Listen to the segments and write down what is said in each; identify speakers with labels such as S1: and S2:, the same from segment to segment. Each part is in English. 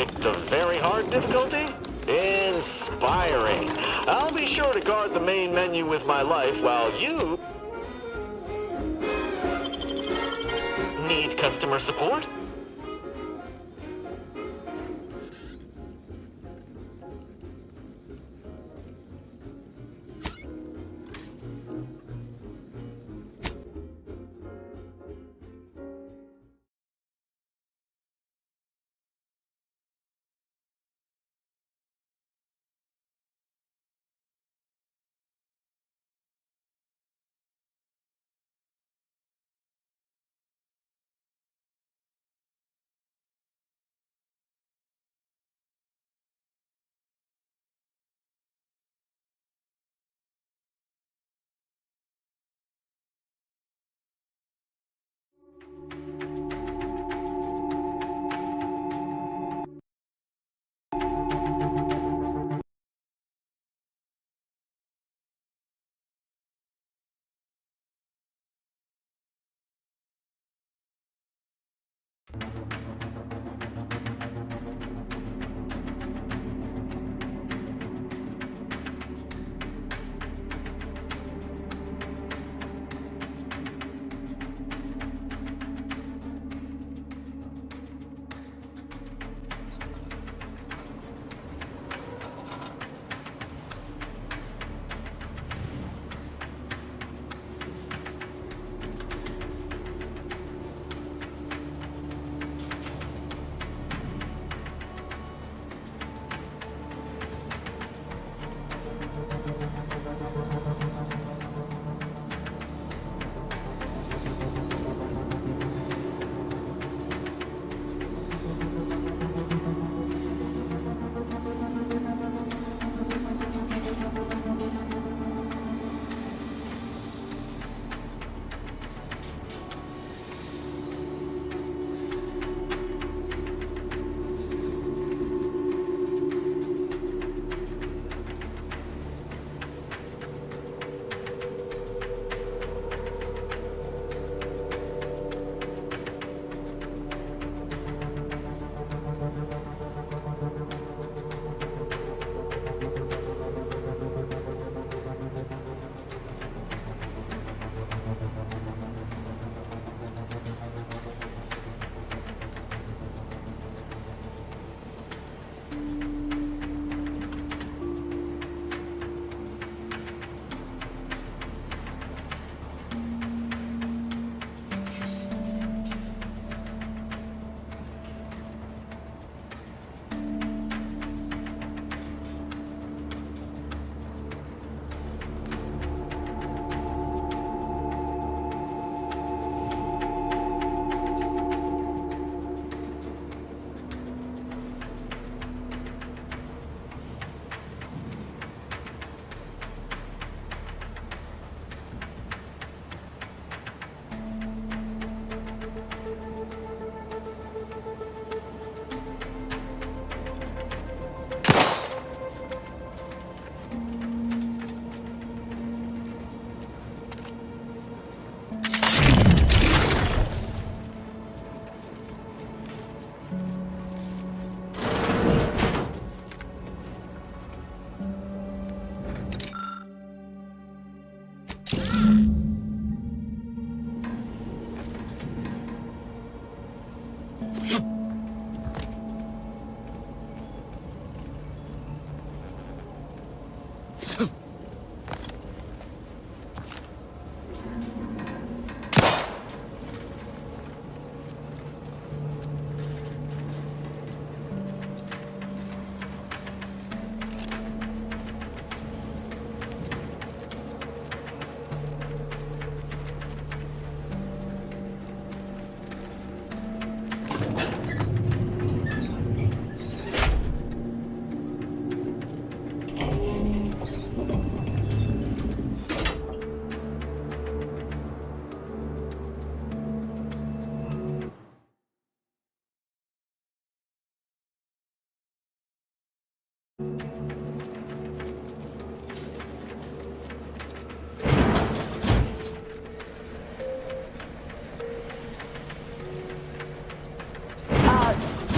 S1: picked the very hard difficulty? Inspiring. I'll be sure to guard the main menu with my life while you... Need customer support?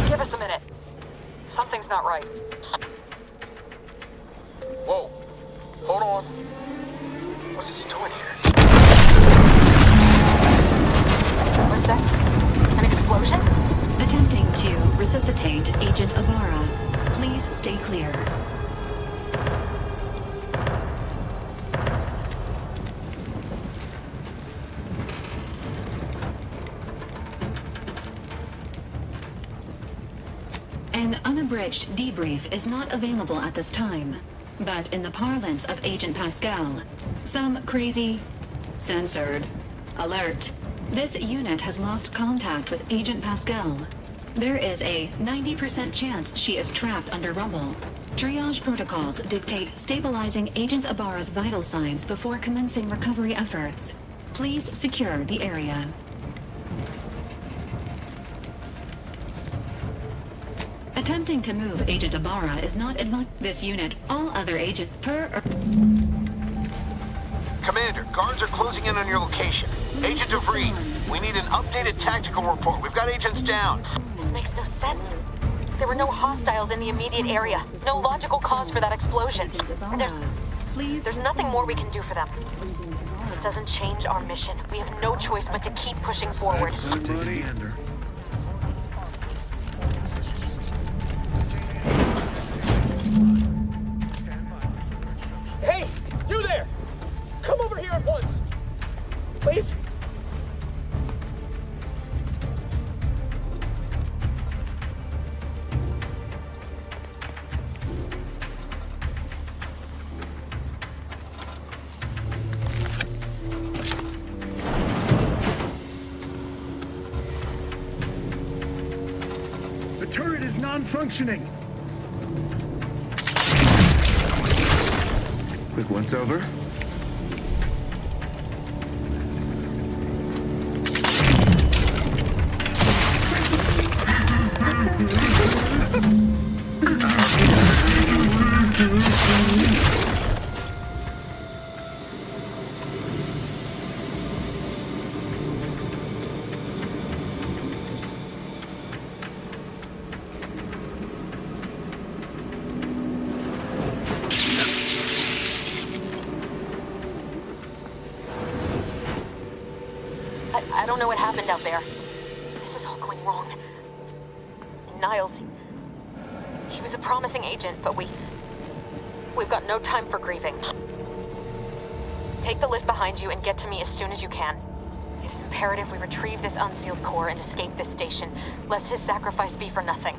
S2: Give us a minute. not right.
S3: Whoa. Hold on. What's this doing here?
S2: What's that? An explosion?
S4: Attempting to resuscitate Agent Ibarra. Please stay clear. An unabridged debrief is not available at this time, but in the parlance of Agent Pascal, some crazy, censored, alert. This unit has lost contact with Agent Pascal. There is a 90% chance she is trapped under rubble. Triage protocols dictate stabilizing Agent Ibarra's vital signs before commencing recovery efforts. Please secure the area. Attempting to move Agent Ibarra is not this unit. All other agent
S3: Commander, guards are closing in on your location. Agent DeVries, we need an updated tactical report. We've got agents down.
S2: This makes no sense. There were no hostiles in the immediate area. No logical cause for that explosion. And there's nothing more we can do for them. It doesn't change our mission. We have no choice but to keep pushing forward.
S5: Hey, you there! Come over here at once! Please?
S6: The turret is non-functioning. Quick once over.
S2: I don't know what happened out there. This is all going wrong. Niles, he was a promising agent, but we've got no time for grieving. Take the lift behind you and get to me as soon as you can. It is imperative we retrieve this unsealed core and escape this station, lest his sacrifice be for nothing.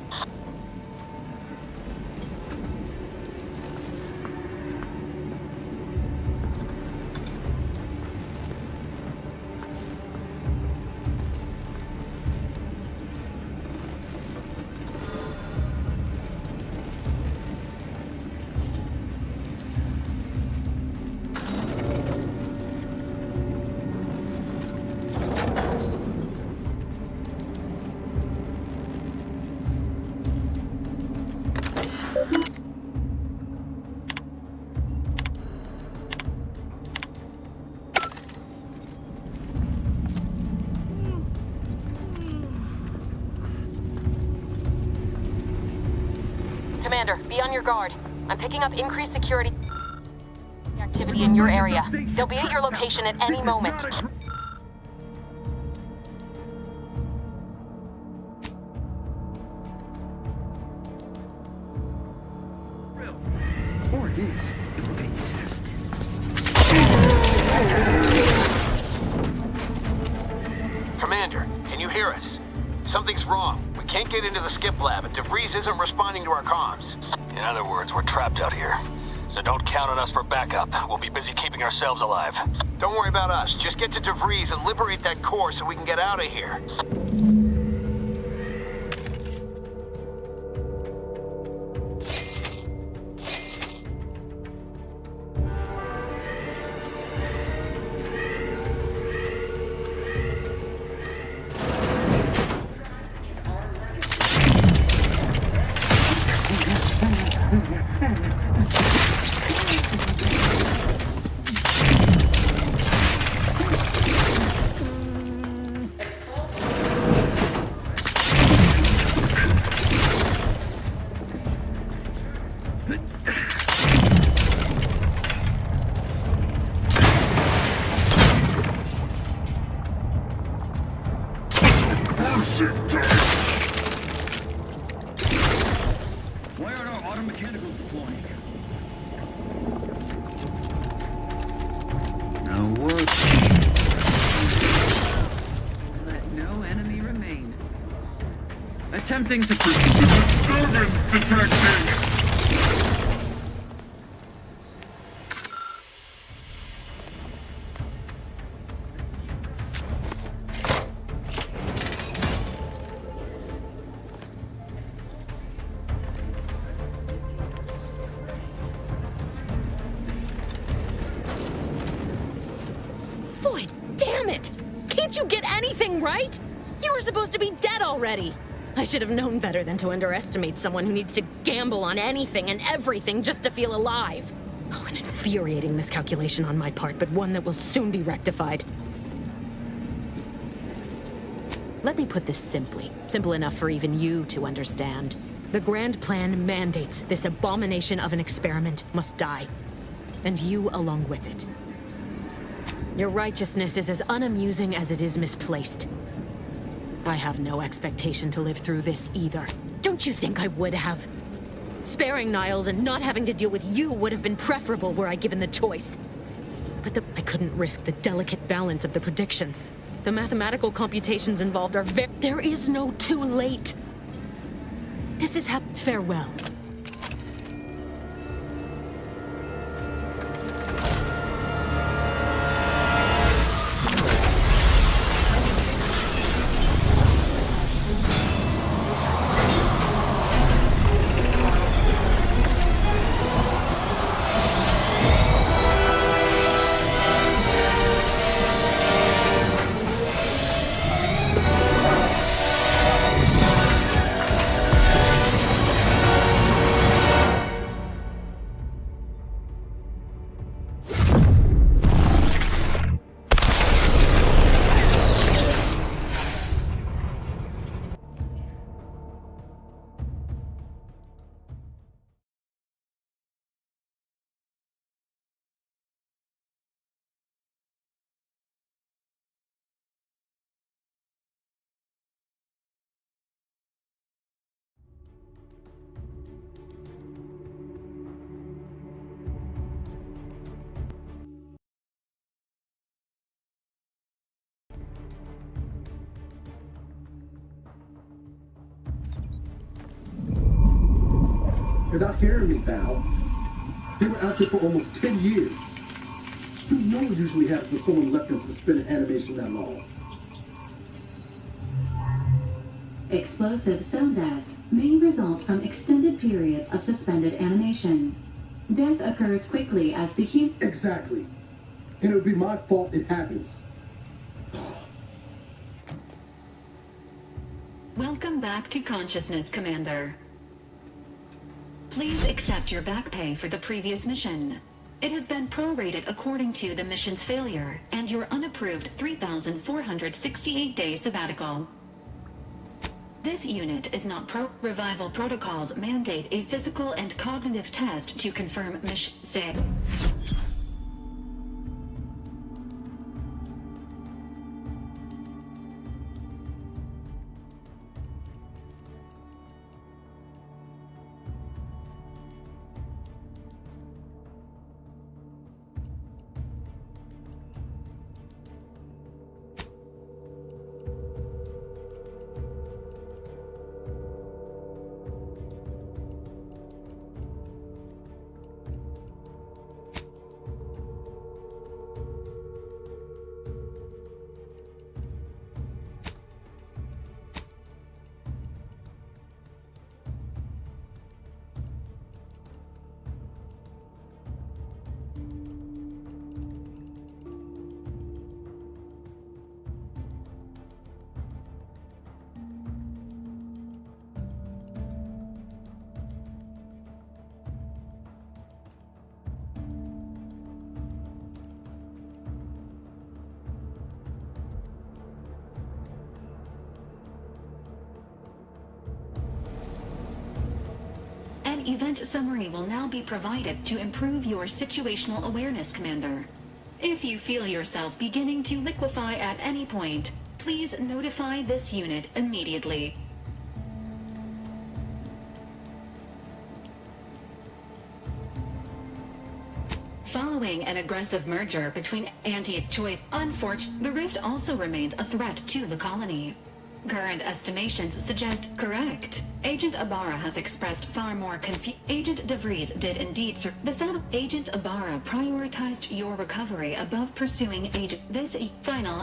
S2: Commander, be on your guard. I'm picking up increased security activity in your area. They'll be at your location at any moment.
S6: Or it is. We're being tested.
S3: Commander, can you hear us? Something's wrong. We can't get into the skip lab, and DeVries isn't responding to our comms. In other words, we're trapped out here. So don't count on us for backup. We'll be busy keeping ourselves alive. Don't worry about us. Just get to DeVries and liberate that core so we can get out of here.
S6: Why aren't our auto mechanicals deploying? No work.
S7: Let no enemy remain. Attempting to...
S6: Disturbance detected!
S2: Boy, damn it! Can't you get anything right? You were supposed to be dead already. I should have known better than to underestimate someone who needs to gamble on anything and everything just to feel alive. Oh, an infuriating miscalculation on my part, but one that will soon be rectified. Let me put this simply. Simple enough for even you to understand. The Grand Plan mandates this abomination of an experiment must die. And you along with it. Your righteousness is as unamusing as it is misplaced. I have no expectation to live through this either. Don't you think I would have? Sparing Niles and not having to deal with you would have been preferable were I given the choice. But I couldn't risk the delicate balance of the predictions. The mathematical computations involved are There is no too late. This is farewell.
S8: You're not hearing me, Val. They were out there for almost 10 years. You know what usually happens when someone left in suspended animation that long.
S4: Explosive cell death may result from extended periods of suspended animation. Death occurs quickly as the human...
S8: Exactly. And it would be my fault it happens.
S4: Welcome back to consciousness, Commander. Please accept your back pay for the previous mission. It has been prorated according to the mission's failure and your unapproved 3,468-day sabbatical. This unit is not revival protocols mandate a physical and cognitive test to confirm mission say. An event summary will now be provided to improve your situational awareness, Commander. If you feel yourself beginning to liquefy at any point, Please notify this unit immediately. Following an aggressive merger between Auntie's Choice, the Rift also remains a threat to the colony. Current estimations suggest correct. Agent Ibarra has expressed far more Agent DeVries did indeed, sir. Agent Ibarra prioritized your recovery above pursuing this final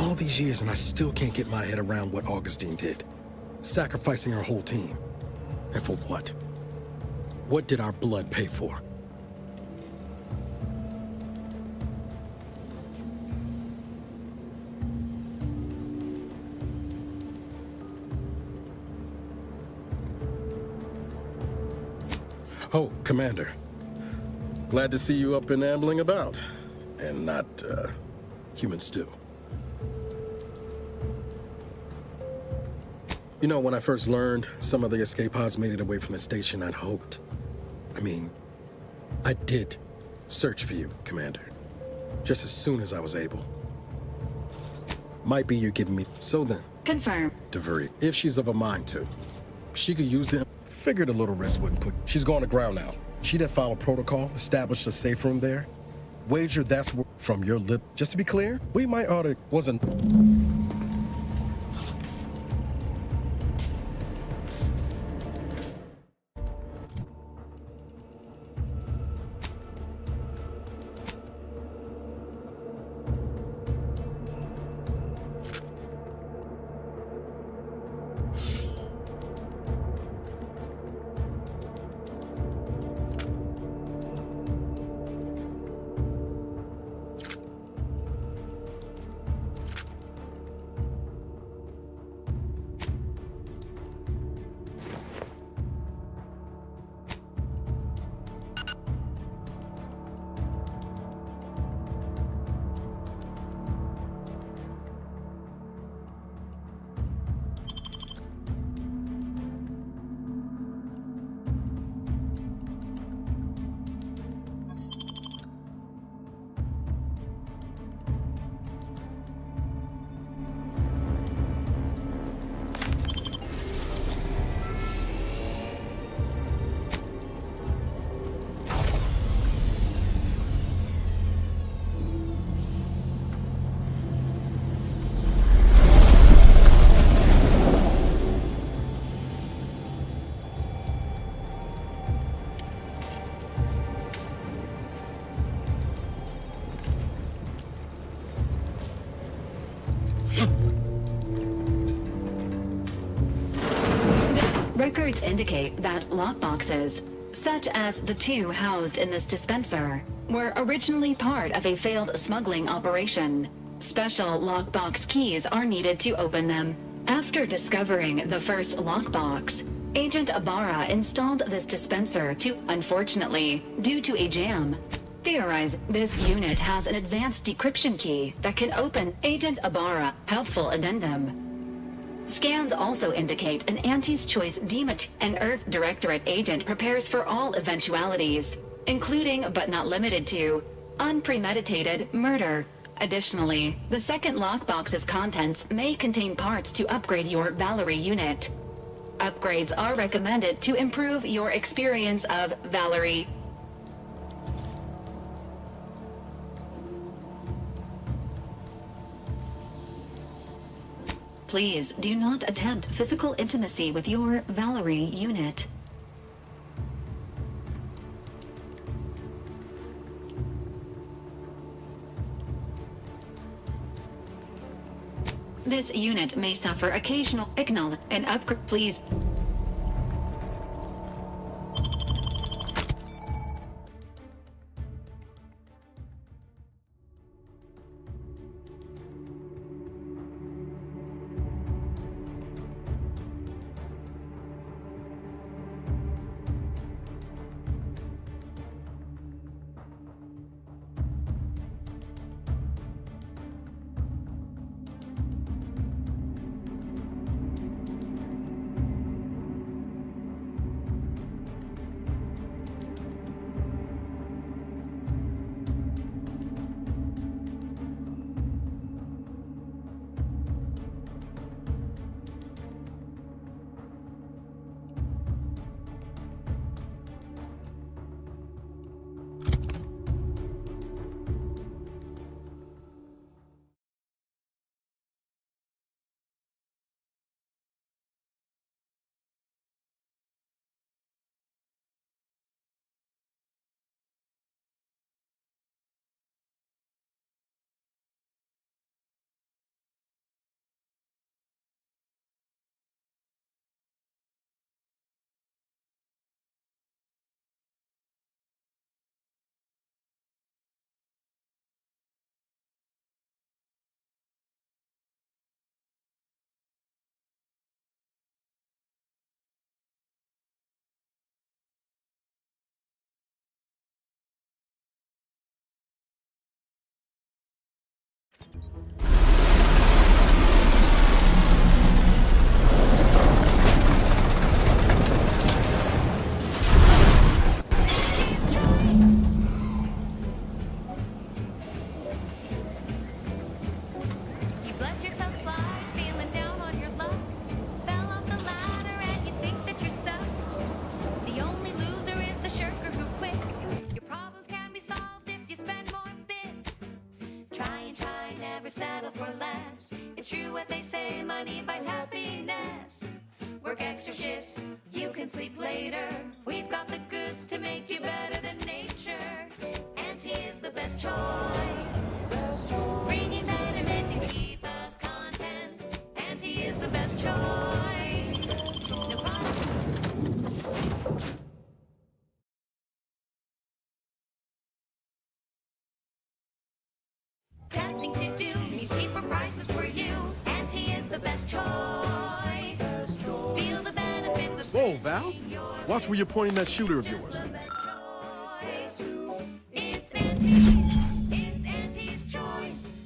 S9: All these years and I still can't get my head around what Augustine did. Sacrificing our whole team. And for what? What did our blood pay for? Oh, Commander. Glad to see you up and ambling about. And not, human stew. You know, when I first learned some of the escape pods made it away from the station, I'd hoped. I did search for you, Commander. Just as soon as I was able. Might be you're giving me... So then...
S4: Confirm.
S9: DeVries, if she's of a mind to, she could use them. Figured a little risk wouldn't put... She's going to ground now. She did follow protocol, established a safe room there. Wager that's from your lip. Just to be clear, we might oughta... Wasn't...
S4: Records indicate that lockboxes, such as the two housed in this dispenser, were originally part of a failed smuggling operation. Special lockbox keys are needed to open them. After discovering the first lockbox, Agent Ibarra installed this dispenser to, unfortunately, due to a jam, theorize this unit has an advanced decryption key that can open Agent Ibarra. Helpful addendum. Scans also indicate an Auntie's Choice an Earth Directorate agent prepares for all eventualities, including but not limited to unpremeditated murder. Additionally, the second lockbox's contents may contain parts to upgrade your Valerie unit. Upgrades are recommended to improve your experience of Valerie. Please do not attempt physical intimacy with your Valerie unit. This unit may suffer occasional and upgrade. Please.
S10: later. We've got the goods to make you better than nature. Auntie is the best choice. Bringing betterment to keep us content. Auntie is the best choice. No problem. Testing to do means cheaper prices for you. Auntie is the best choice. Feel the benefits of
S9: Whoa, Val. Watch where you're pointing that shooter of yours.
S10: It's Auntie's. It's Auntie's choice.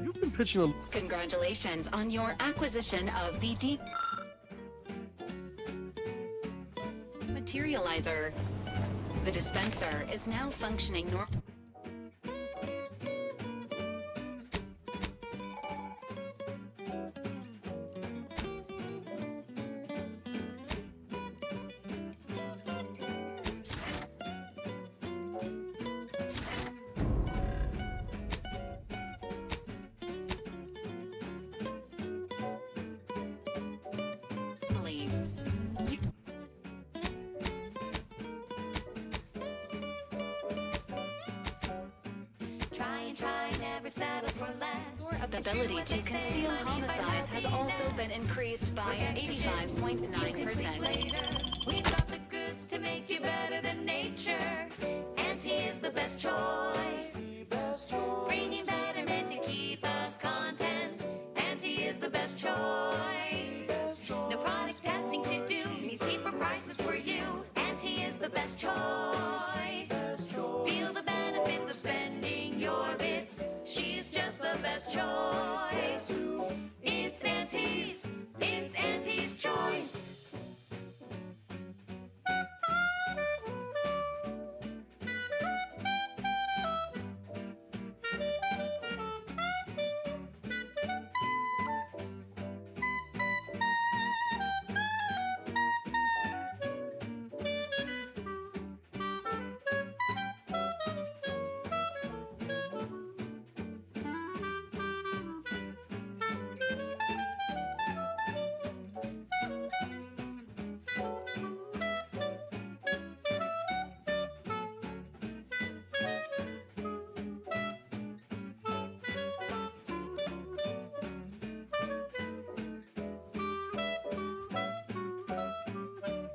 S9: You've been pitching a...
S4: Congratulations on your acquisition of the Materializer. The dispenser is now functioning normally.
S10: Try, never settle for less.
S4: Your ability to conceal homicides has also been increased by 85.9%.
S10: We've got the goods to make you better than nature. Auntie is the best choice. Bringing betterment to keep us content. Auntie is the best choice. No product testing to do means cheaper prices for you. Auntie is the best choice. Feel the benefits of spending your bits. She's just the best choice. It's Auntie's. It's Auntie's choice.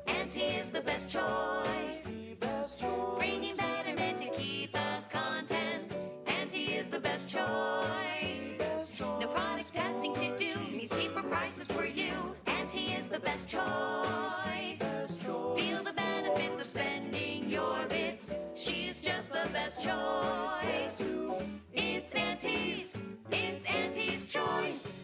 S10: Auntie is the best choice. Bringing betterment to keep us content. Auntie is the best choice. No product testing to do means cheaper prices for you. Auntie is the best choice. Feel the benefits of spending your bits. She's just the best choice. It's Auntie's. It's Auntie's choice.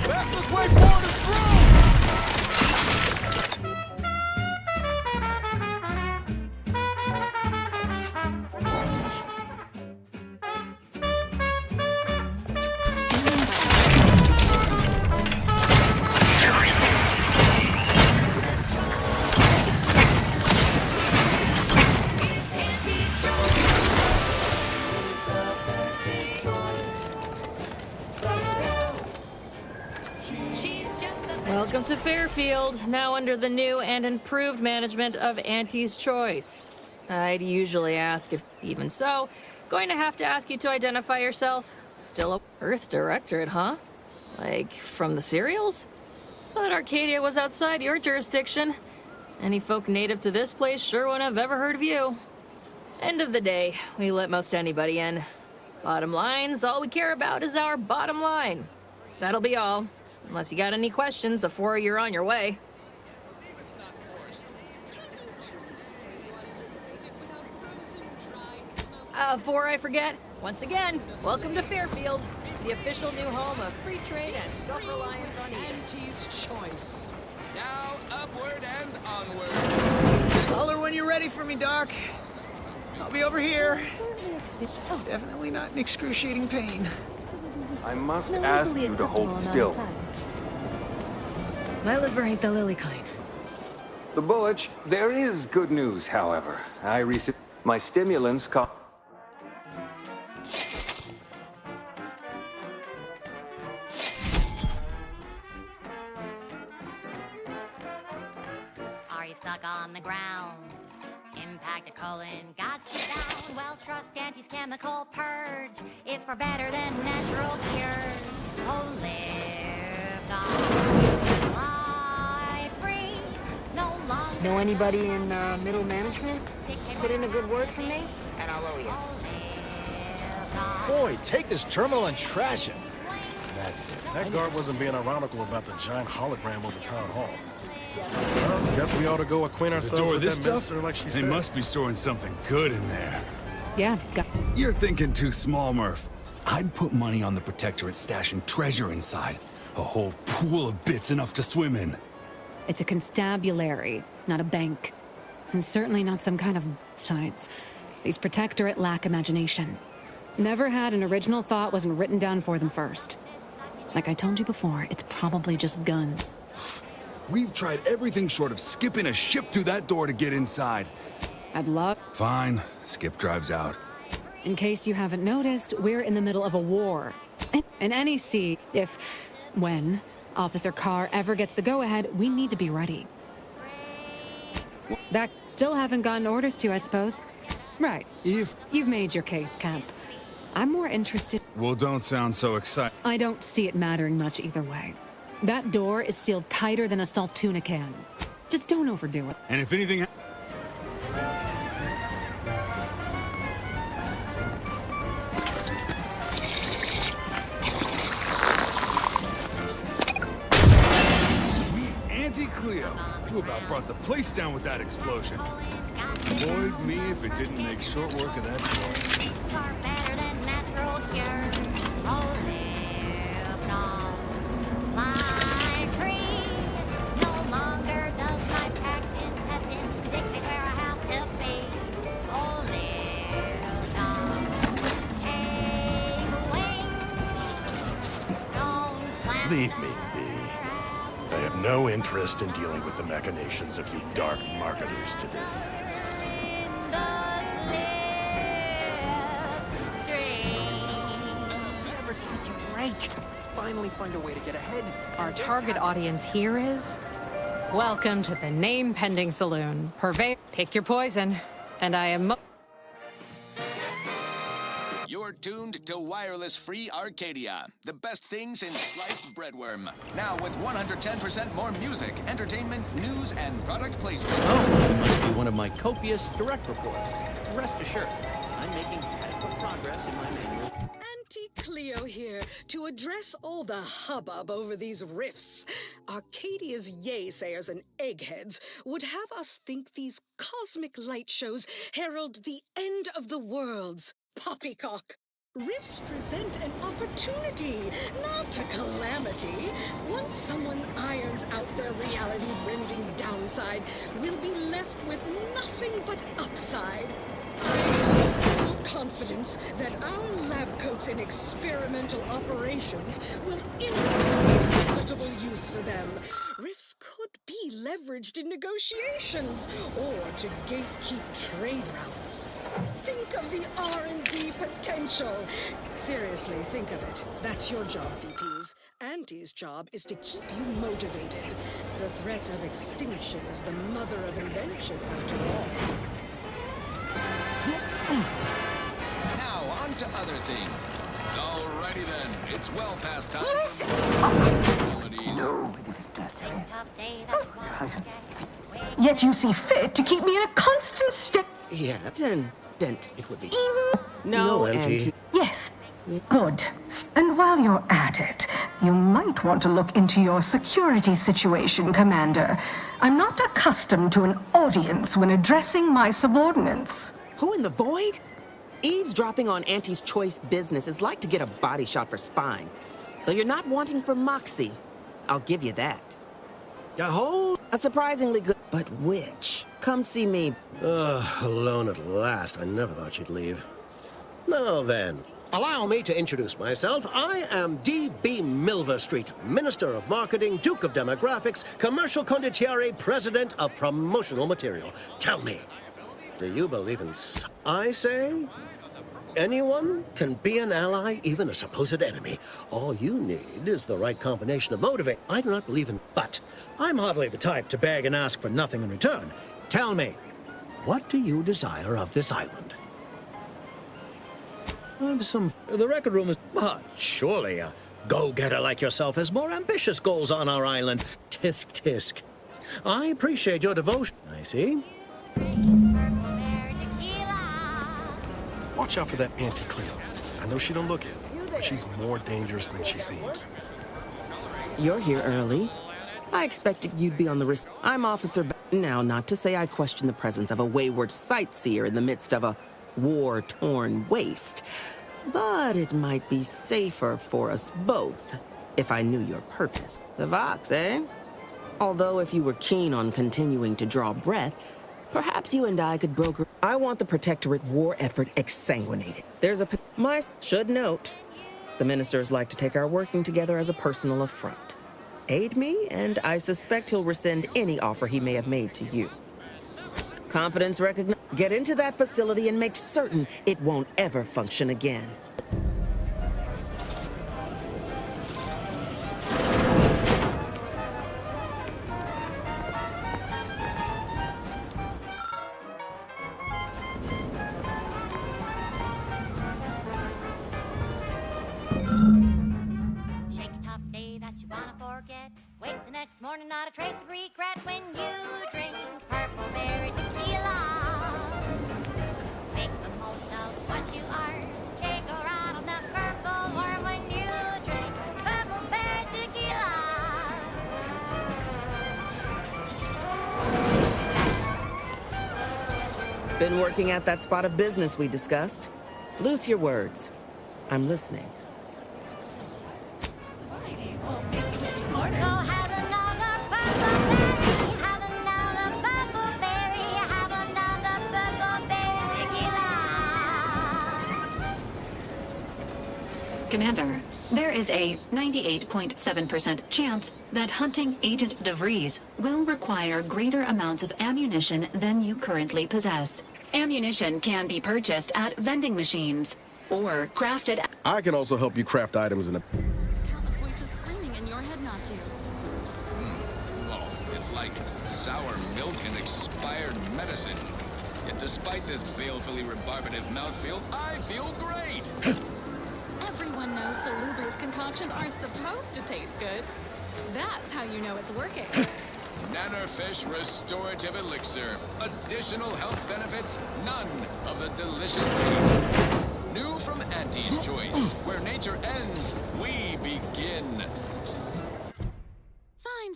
S9: Fastest way forward is through!
S11: Welcome to Fairfield, now under the new and improved management of Auntie's Choice. I'd usually ask if, even so, going to have to ask you to identify yourself. Still a Earth Directorate, huh? Like, from the serials? Thought Arcadia was outside your jurisdiction. Any folk native to this place sure wouldn't have ever heard of you. End of the day, we let most anybody in. Bottom line's all we care about is our bottom line. That'll be all. Unless you got any questions before you're on your way. Before I forget, once again, welcome to Fairfield, the official new home of free trade and self-reliance on Eden.
S12: Auntie's choice. Now, upward and onward. Holler when you're ready for me, Doc. I'll be over here. Definitely not in excruciating pain.
S13: I must ask you to hold still.
S11: My liver ain't the lily kind.
S13: The bullet. There is good news, however. I received my stimulants.
S10: Are you stuck on the ground? Impacted colon got you down. Well, trust Auntie's chemical purge. It's for better than natural cures. Oh, live on. Fly free. No longer.
S11: Know anybody in middle management? Put in a good word for me, and I'll owe you.
S14: Boy, take this terminal and trash it. That's it.
S9: That guard wasn't being ironical about the giant hologram over town hall. Well, guess we ought to go acquaint ourselves with that minister like she said.
S6: They must be storing something good in there.
S11: Yeah,
S6: You're thinking too small, Murph. I'd put money on the Protectorate stashing treasure inside. A whole pool of bits enough to swim in.
S4: It's a constabulary, not a bank. And certainly not some kind of science. These Protectorate lack imagination. Never had an original thought wasn't written down for them first. Like I told you before, it's probably just guns.
S6: We've tried everything short of skipping a ship through that door to get inside.
S4: I'd love...
S6: Fine. Skip drives out.
S4: In case you haven't noticed, we're in the middle of a war. In any sea, when Officer Carr ever gets the go-ahead, we need to be ready. That still haven't gotten orders to, I suppose. Right.
S6: If...
S4: You've made your case, Camp. I'm more interested...
S6: Well, don't sound so excited.
S4: I don't see it mattering much either way. That door is sealed tighter than a Saltuna can. Just don't overdo it.
S6: And if anything... Sweet Auntie Cleo. You about brought the place down with that explosion. Avoid me if it didn't make short work of that door.
S10: Far better than natural cures. Oh, live on. Fly free. No longer does my packed intestines dictate where I have to be. Oh, live on. Take wings. Don't slam.
S15: Leave me be. I have no interest in dealing with the machinations of you dark marketers today.
S12: Never catch a break. Finally find a way to get ahead.
S11: Our target audience here is... Welcome to the name-pending saloon. Pick your poison. And I am...
S16: You're tuned to Wireless Free Arcadia, the best things in sliced breadworm. Now with 110% more music, entertainment, news, and product placement.
S5: Oh, it must be one of my copious direct reports. Rest assured, I'm making adequate progress in my manual.
S17: Auntie Cleo here to address all the hubbub over these rifts. Arcadia's yay-sayers and eggheads would have us think these cosmic light shows herald the end of the worlds. Poppycock. Rifts present an opportunity, not a calamity. Once someone irons out their reality-rending downside, we'll be left with nothing but upside. I have full confidence that our lab coats in experimental operations will involve profitable use for them. Rifts could be leveraged in negotiations or to gatekeep trade routes. Think of the R&D potential. Seriously, think of it. That's your job, BPs. Auntie's job is to keep you motivated. The threat of extinction is the mother of invention, after all.
S16: Now, on to other things. Alrighty then, it's well past time.
S10: No.
S17: Yet you see fit to keep me in a constant state.
S12: Yeah, dent it would be.
S17: No,
S12: Auntie.
S17: Yes. Good. And while you're at it, you might want to look into your security situation, Commander. I'm not accustomed to an audience when addressing my subordinates.
S12: Who in the void?
S18: Eavesdropping on Auntie's choice business is like to get a body shot for spying. Though you're not wanting for moxie. I'll give you that. A surprisingly good, but which? Come see me.
S19: Alone at last. I never thought she'd leave. Now then, allow me to introduce myself. I am D.B. Milverstreet, Minister of Marketing, Duke of Demographics, Commercial Condottiere, President of Promotional Material. Tell me, do you believe in I say? Anyone can be an ally, even a supposed enemy. All you need is the right combination of motivate. I do not believe in, but I'm hardly the type to beg and ask for nothing in return. Tell me, what do you desire of this island? The record room is, but surely a go-getter like yourself has more ambitious goals on our island. Tisk, tisk. I appreciate your devotion. I see.
S9: Watch out for that Auntie Cleo. I know she don't look it, but she's more dangerous than she seems.
S18: You're here early. I expected you'd be on the risk. I'm Officer Now, not to say I question the presence of a wayward sightseer in the midst of a war-torn waste, but it might be safer for us both if I knew your purpose. The Vox, eh? Although if you were keen on continuing to draw breath, perhaps you and I could broker. I want the Protectorate war effort exsanguinated. There's a... should note, the ministers like to take our working together as a personal affront. Aid me, and I suspect he'll rescind any offer he may have made to you. Competence recognized. Get into that facility and make certain it won't ever function again.
S10: Shake a tough day that you wanna forget. Wake the next morning, not a trace of regret when you drink purple berry tequila. Make the most of what you are. Take a ride on that purple worm when you drink purple berry tequila.
S18: Been working at that spot of business we discussed. Loose your words. I'm listening.
S10: So have another purple berry, have another purple berry, have another purple berry tequila.
S4: Commander, there is a 98.7% chance that hunting Agent DeVries will require greater amounts of ammunition than you currently possess. Ammunition can be purchased at vending machines or crafted.
S9: I can also help you craft items in a...
S20: Countless voices screaming in your head not to.
S16: Oh, it's like sour milk and expired medicine. Yet despite this balefully rebarbative mouthfeel, I feel great!
S20: Everyone knows Salubrious concoctions aren't supposed to taste good. That's how you know it's working.
S16: Nannerfish Restorative Elixir. Additional health benefits, none of the delicious taste. New from Auntie's Choice, where nature ends, we begin.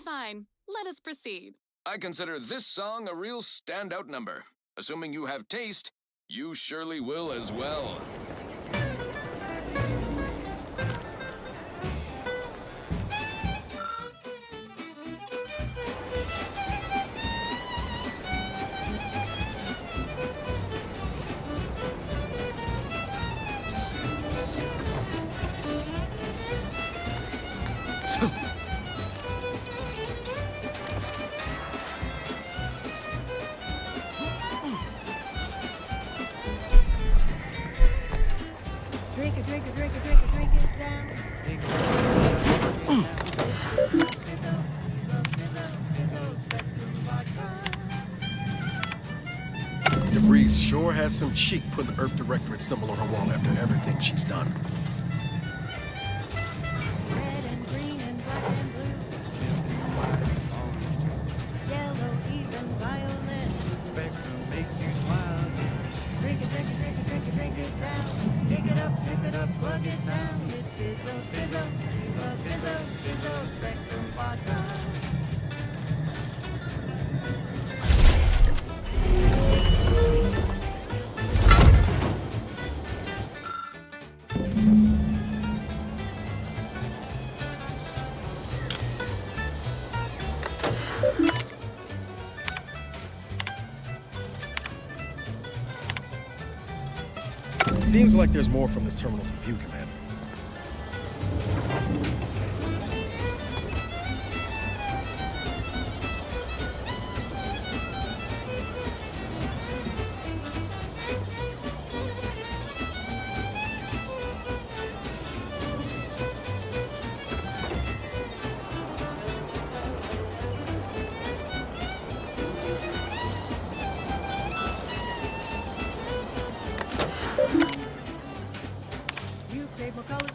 S20: Fine. Let us proceed.
S16: I consider this song a real standout number. Assuming you have taste, you surely will as well.
S10: Drink it down.
S9: DeVries sure has some cheek putting the Earth Directorate symbol on her wall after everything she's done.
S10: Red and green and black and blue. Yellow, even violet. Spectrum makes you smile again. Drink it down. Pick it up, plug it down. It's Fizzo, Spectrum Vodka.
S9: Seems like there's more from this terminal to view, Commander.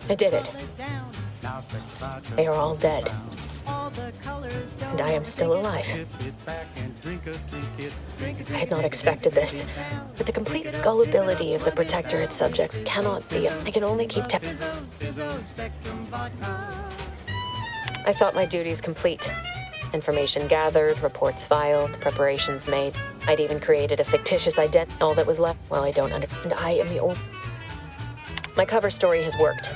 S2: I did it. They are all dead. And I am still alive. I had not expected this. But the complete gullibility of the Protectorate subjects cannot be. I can only keep I thought my duties complete. Information gathered, reports filed, preparations made. I'd even created a fictitious identity. All that was left, well, I don't understand. I am the old. My cover story has worked.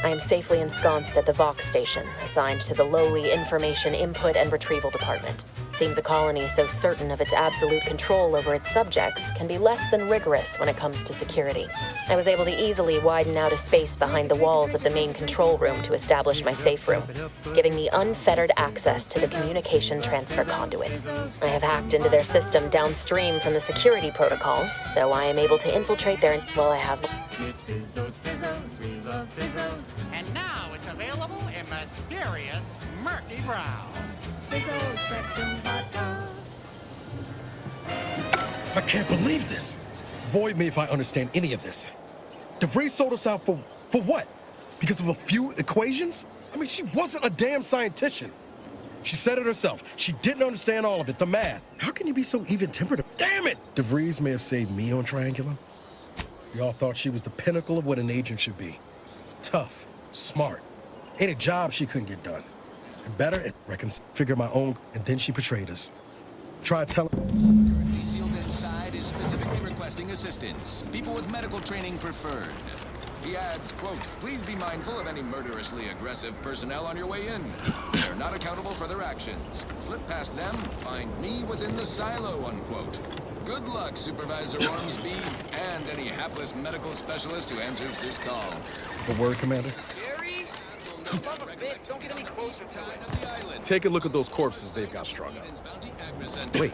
S2: I am safely ensconced at the Vox station, assigned to the lowly Information Input and Retrieval Department. Seems a colony so certain of its absolute control over its subjects can be less than rigorous when it comes to security. I was able to easily widen out a space behind the walls of the main control room to establish my safe room, giving me unfettered access to the communication transfer conduits. I have hacked into their system downstream from the security protocols, so I am able to infiltrate their... Well, I have...
S21: And now it's available in mysterious murky brown.
S9: I can't believe this. Void me if I understand any of this. DeVries sold us out for what? Because of a few equations? I mean, she wasn't a damn scientist. She said it herself. She didn't understand all of it, the math. How can you be so even-tempered? Damn it! DeVries may have saved me on Triangulum. Y'all thought she was the pinnacle of what an agent should be. Tough, smart. Ain't a job she couldn't get done. And better, it reckons, figure my own, and then she betrayed us. Try telling...
S16: Currently sealed inside is specifically requesting assistance. People with medical training preferred. He adds, quote, please be mindful of any murderously aggressive personnel on your way in. They're not accountable for their actions. Slip past them, find me within the silo, unquote. Good luck, Supervisor Ormsby, and any hapless medical specialist who answers this call.
S9: The word, Commander?
S15: Take a look at those corpses they've got strung up.
S9: Wait.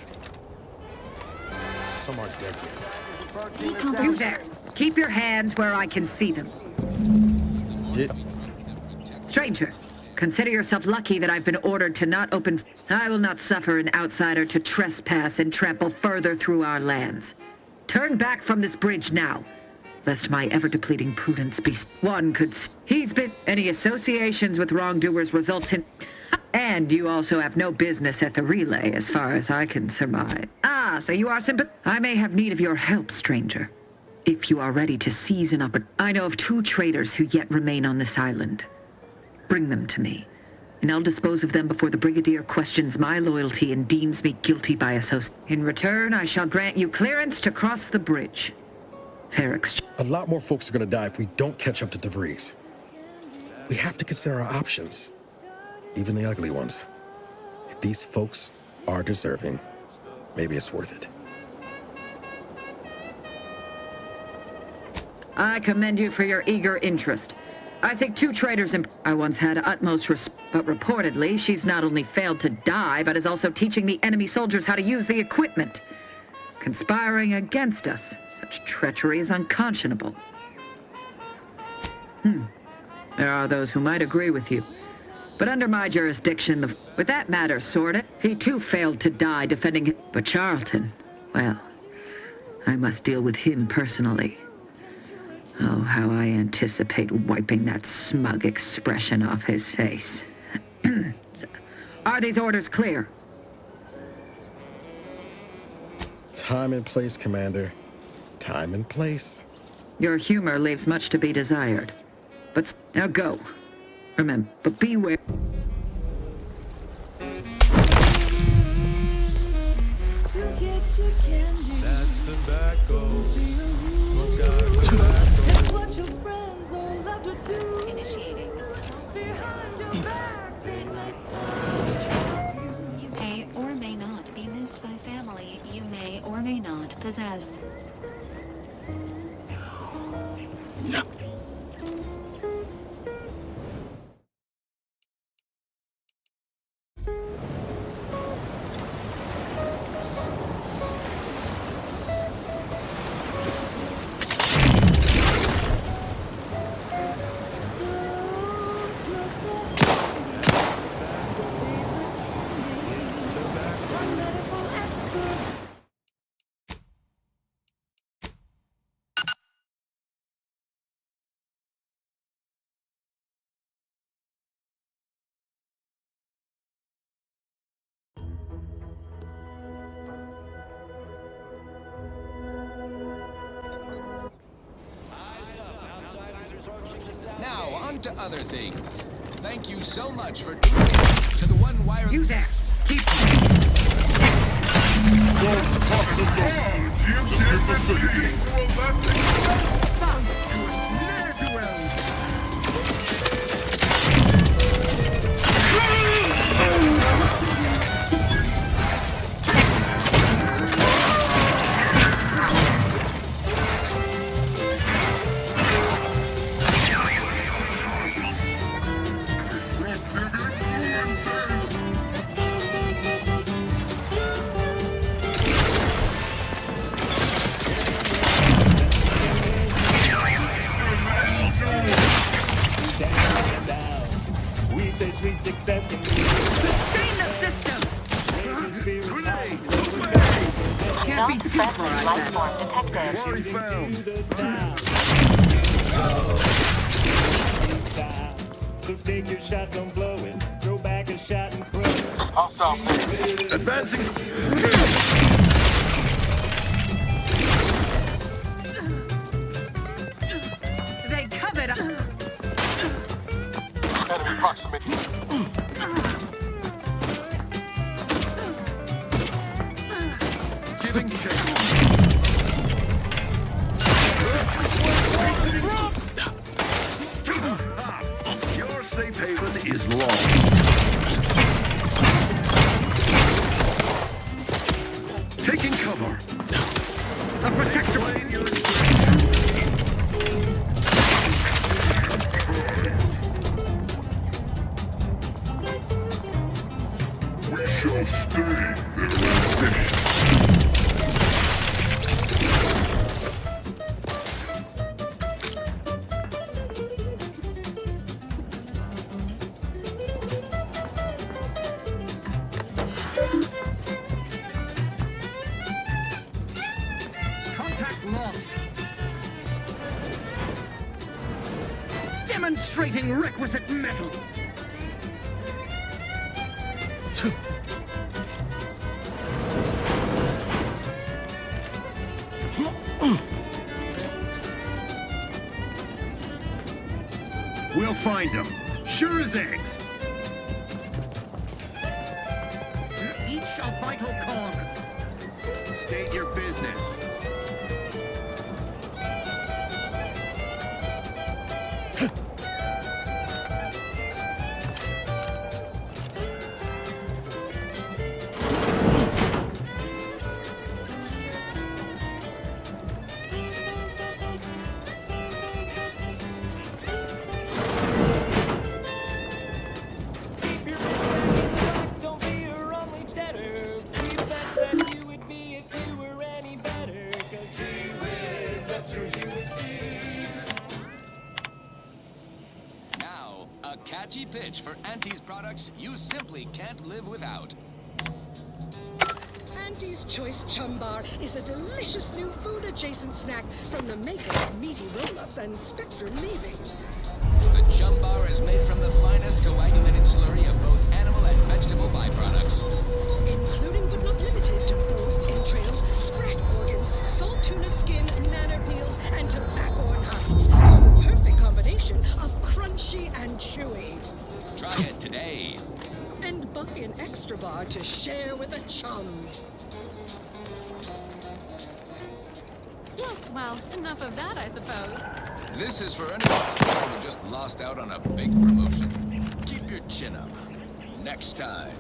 S9: Some aren't dead yet.
S22: You there. Keep your hands where I can see them. Stranger, consider yourself lucky that I've been ordered to not open... I will not suffer an outsider to trespass and trample further through our lands. Turn back from this bridge now, lest my ever-depleting prudence be... One could... He's been... Any associations with wrongdoers results in... And you also have no business at the relay, as far as I can surmise. Ah, so you are I may have need of your help, stranger. If you are ready to seize an opportunity. I know of 2 traitors who yet remain on this island. Bring them to me, and I'll dispose of them before the Brigadier questions my loyalty and deems me guilty by association. In return, I shall grant you clearance to cross the bridge. Fair exchange.
S9: A lot more folks are gonna die if we don't catch up to DeVries. We have to consider our options, even the ugly ones. If these folks are deserving, maybe it's worth it.
S22: I commend you for your eager interest. I think 2 traitors I once had utmost respect, but reportedly she's not only failed to die, but is also teaching the enemy soldiers how to use the equipment. Conspiring against us. Such treachery is unconscionable. There are those who might agree with you. But under my jurisdiction, with that matter sorted, he too failed to die defending him. But Charlton, well, I must deal with him personally. Oh, how I anticipate wiping that smug expression off his face. Are these orders clear?
S9: Time and place, Commander. Time and place.
S22: Your humor leaves much to be desired. But now go. Remember, but beware.
S6: That's tobacco. Smoke out tobacco.
S4: Initiating. You may or may not be missed by family you may or may not possess.
S16: Now, on to other things. Thank you so much for tuning in to the One Wire...
S22: You there! Keep
S1: We say sweet success can be
S22: sustain the system! Can't be too far
S2: life form detected.
S1: So take your shot, don't blow it. Throw back a shot and throw it.
S15: Advancing.
S22: They covered up.
S15: Enemy proximity. Giving chase. Your safe haven is lost. Taking cover. The protector lane you're We shall stay there and finish.
S12: Contact lost. Demonstrating requisite metal. We'll find them. Sure as eggs. Each a vital cog. State your business.
S1: Don't be a running debtor. Be the best that you would be if you were any better. 'Cause gee whiz, that's your USP.
S16: Now, a catchy pitch for Auntie's products you simply can't live without.
S17: Auntie's Choice Chum Bar is a delicious new food-adjacent snack from the makers of Meaty Roll-Ups and Spectrum Leavings.
S16: The Chum Bar is made from the finest coagulated slurry of both animal and vegetable byproducts.
S17: Including but not limited to boast entrails, spread organs, salt tuna skin, nanner peels, and tobacco and husks for the perfect combination of crunchy and chewy.
S16: Try it today.
S17: And buy an extra bar to share with a chum.
S20: Yes, well, enough of that, I suppose.
S16: This is for anyone who just lost out on a big promotion. Keep your chin up. Next time.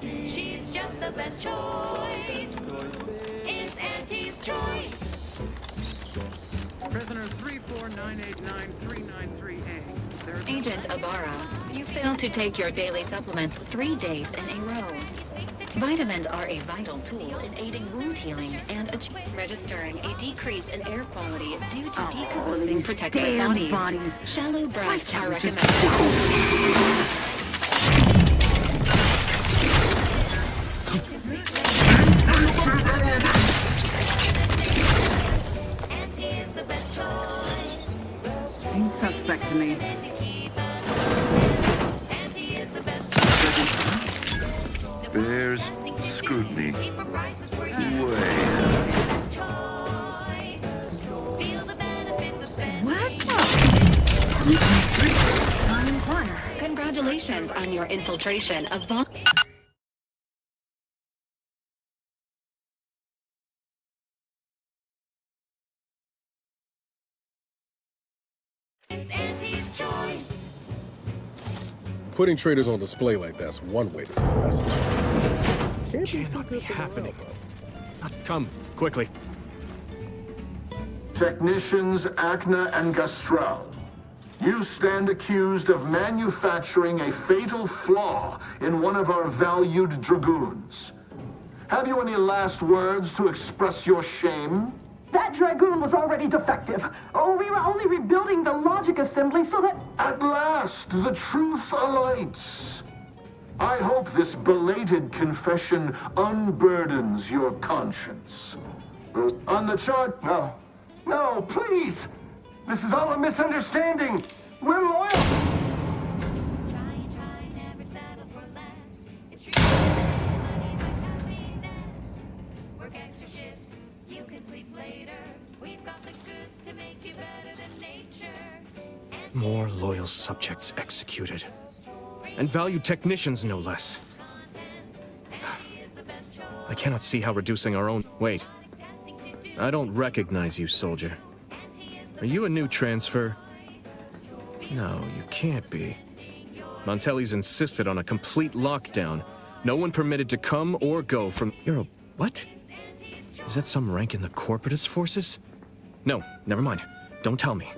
S10: She's just the best choice. It's Auntie's Choice.
S3: Prisoner 349893938.
S4: Agent Ibarra, you failed to take your daily supplements 3 days in a row. Vitamins are a vital tool in aiding wound healing and registering a decrease in air quality due to decomposing protective bodies. Shallow breaths are recommended.
S7: Seems suspect to me.
S23: Bears scrutiny.
S4: Congratulations on your infiltration of
S10: It's Auntie's choice.
S9: Putting traitors on display like that's one way to send a message.
S14: This cannot be happening. Come, quickly.
S24: Technicians Acna and Gastral, you stand accused of manufacturing a fatal flaw in one of our valued dragoons. Have you any last words to express your shame?
S25: That Dragoon was already defective. Oh, we were only rebuilding the logic assembly so that...
S24: At last, the truth alights. I hope this belated confession unburdens your conscience. On the chart...
S25: No. No, please! This is all a misunderstanding! We're loyal!
S10: Work extra shifts, you can sleep later. We've got the goods to make you better than nature.
S14: More loyal subjects executed. And valued technicians, no less. I cannot see how reducing our own... Wait. I don't recognize you, soldier. Are you a new transfer? No, you can't be. Montelli's insisted on a complete lockdown. No one permitted to come or go from... You're a... What? Is that some rank in the corporatist forces? No, never mind. Don't tell me.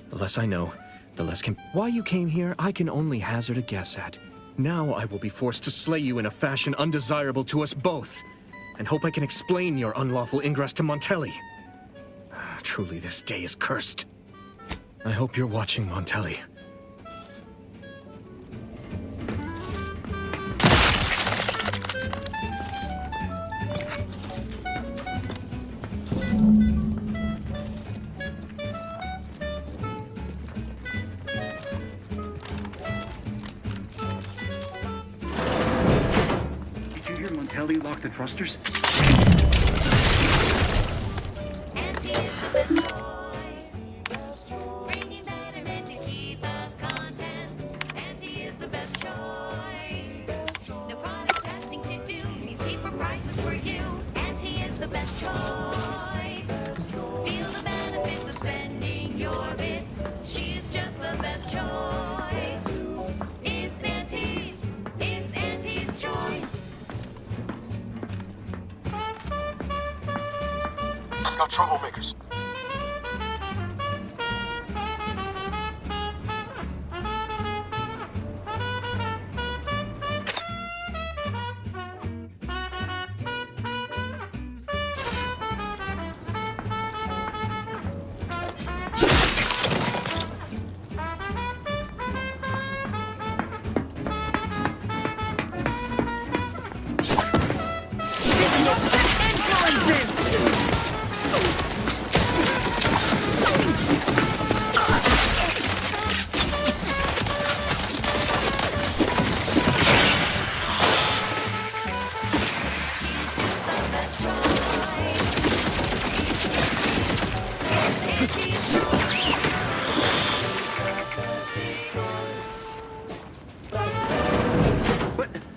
S14: The less I know, the less can... Why you came here, I can only hazard a guess at. Now I will be forced to slay you in a fashion undesirable to us both, and hope I can explain your unlawful ingress to Montelli. Truly, this day is cursed. I hope you're watching, Montelli.
S26: Did you hear Montelli lock the thrusters?
S10: Auntie is the best choice. Bringing betterment to keep us content. Auntie is the best choice. No product testing to do. Means cheaper prices for you. Auntie is the best choice. Feel the benefits of spending your bits. She's just the best choice. It's Auntie's. It's Auntie's choice.
S23: I've got troublemakers.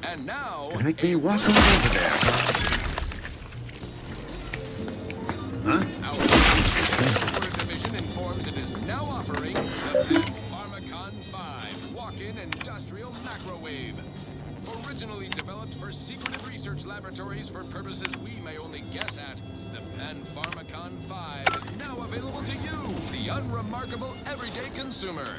S16: And now,
S26: Gonna make me walk all over there. Huh?
S16: our division informs it is now offering the Pharmacon 5 walk-in industrial macrowave. Originally developed for secretive research laboratories for purposes we may only guess at, the And Pharmacon 5 is now available to you, the unremarkable everyday consumer.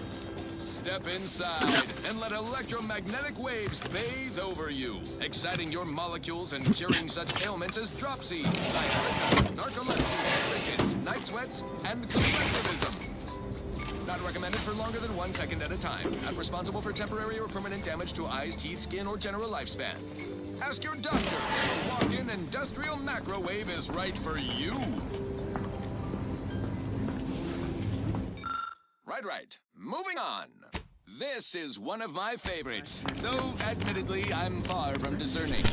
S16: Step inside and let electromagnetic waves bathe over you, exciting your molecules and curing such ailments as dropsy, sciatica, narcolepsy, rickets, night sweats, and collectivism. Not recommended for longer than 1 second at a time. Not responsible for temporary or permanent damage to eyes, teeth, skin, or general lifespan. Ask your doctor if a walk-in industrial macrowave is right for you. Right. Moving on. This is one of my favorites, though admittedly I'm far from discerning.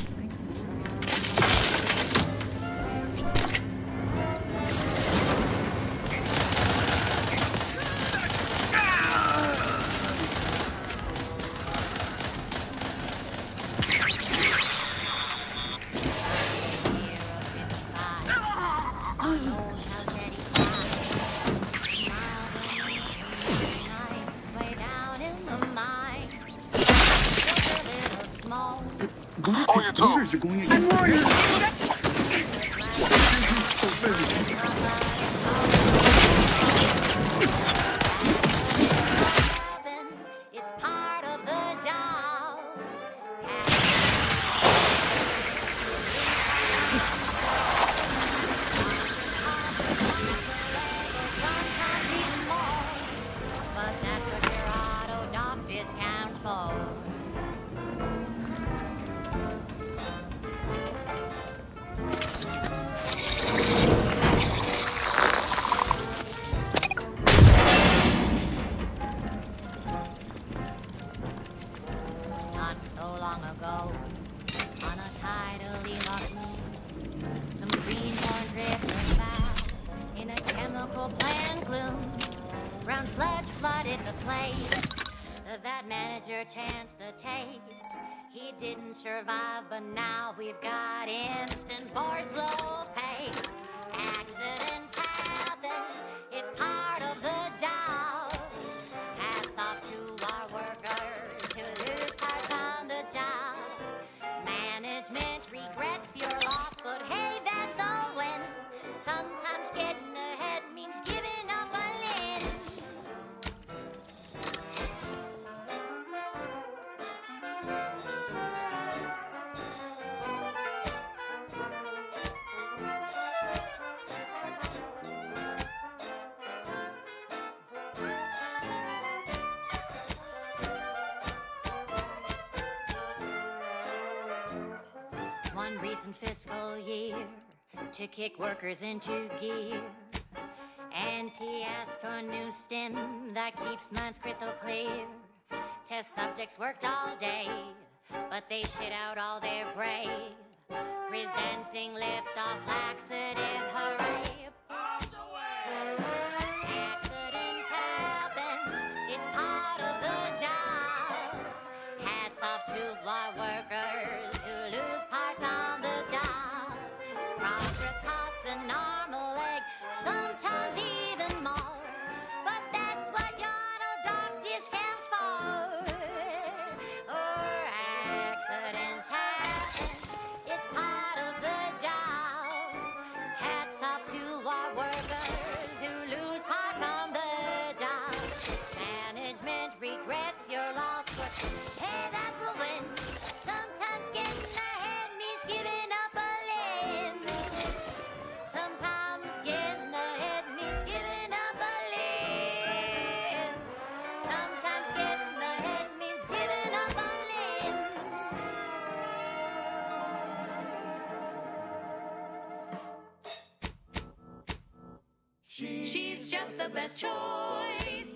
S26: What if the scooters are going against...
S10: It's part of the job. Sometimes even more. But that's what your auto doc discounts for. Not so long ago, on a tidally locked moon, some greenhorn drifters found in a chemical plant gloom. Brown sludge flooded the place that manager chanced the taste. He didn't survive, but now we've got instant for slow pace. Accidents happen, it's part of the job. Hats off to our workers who lose parts on the job. Management regrets your loss, but hey, that's a win. Sometimes getting ahead means giving up a limb. One recent fiscal year to kick workers into gear. And he asked for a new stim that keeps minds crystal clear. Test subjects worked all day, but they shit out all their gray. Presenting lift-off laxative, hooray. Accidents happen, it's part of the job. Hats off to our workers who lose parts on the job. Progress costs an arm, a leg, sometimes even more. But that's what your auto doc discounts for. Or accidents happen, it's part of the job. Hats off to our workers who lose parts on the job. Management regrets your loss, but hey, that's a win. Sometimes getting ahead means giving up a limb. Sometimes getting ahead means giving up a limb. Sometimes getting ahead means giving up a limb. She's just the best choice.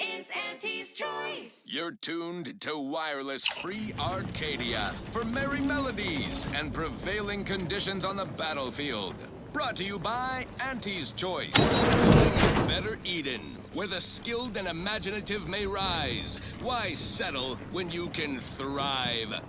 S10: It's Auntie's choice.
S16: You're tuned to wireless free Arcadia for merry melodies and prevailing conditions on the battlefield. Brought to you by Auntie's Choice. Building a better Eden, where the skilled and imaginative may rise. Why settle when you can thrive?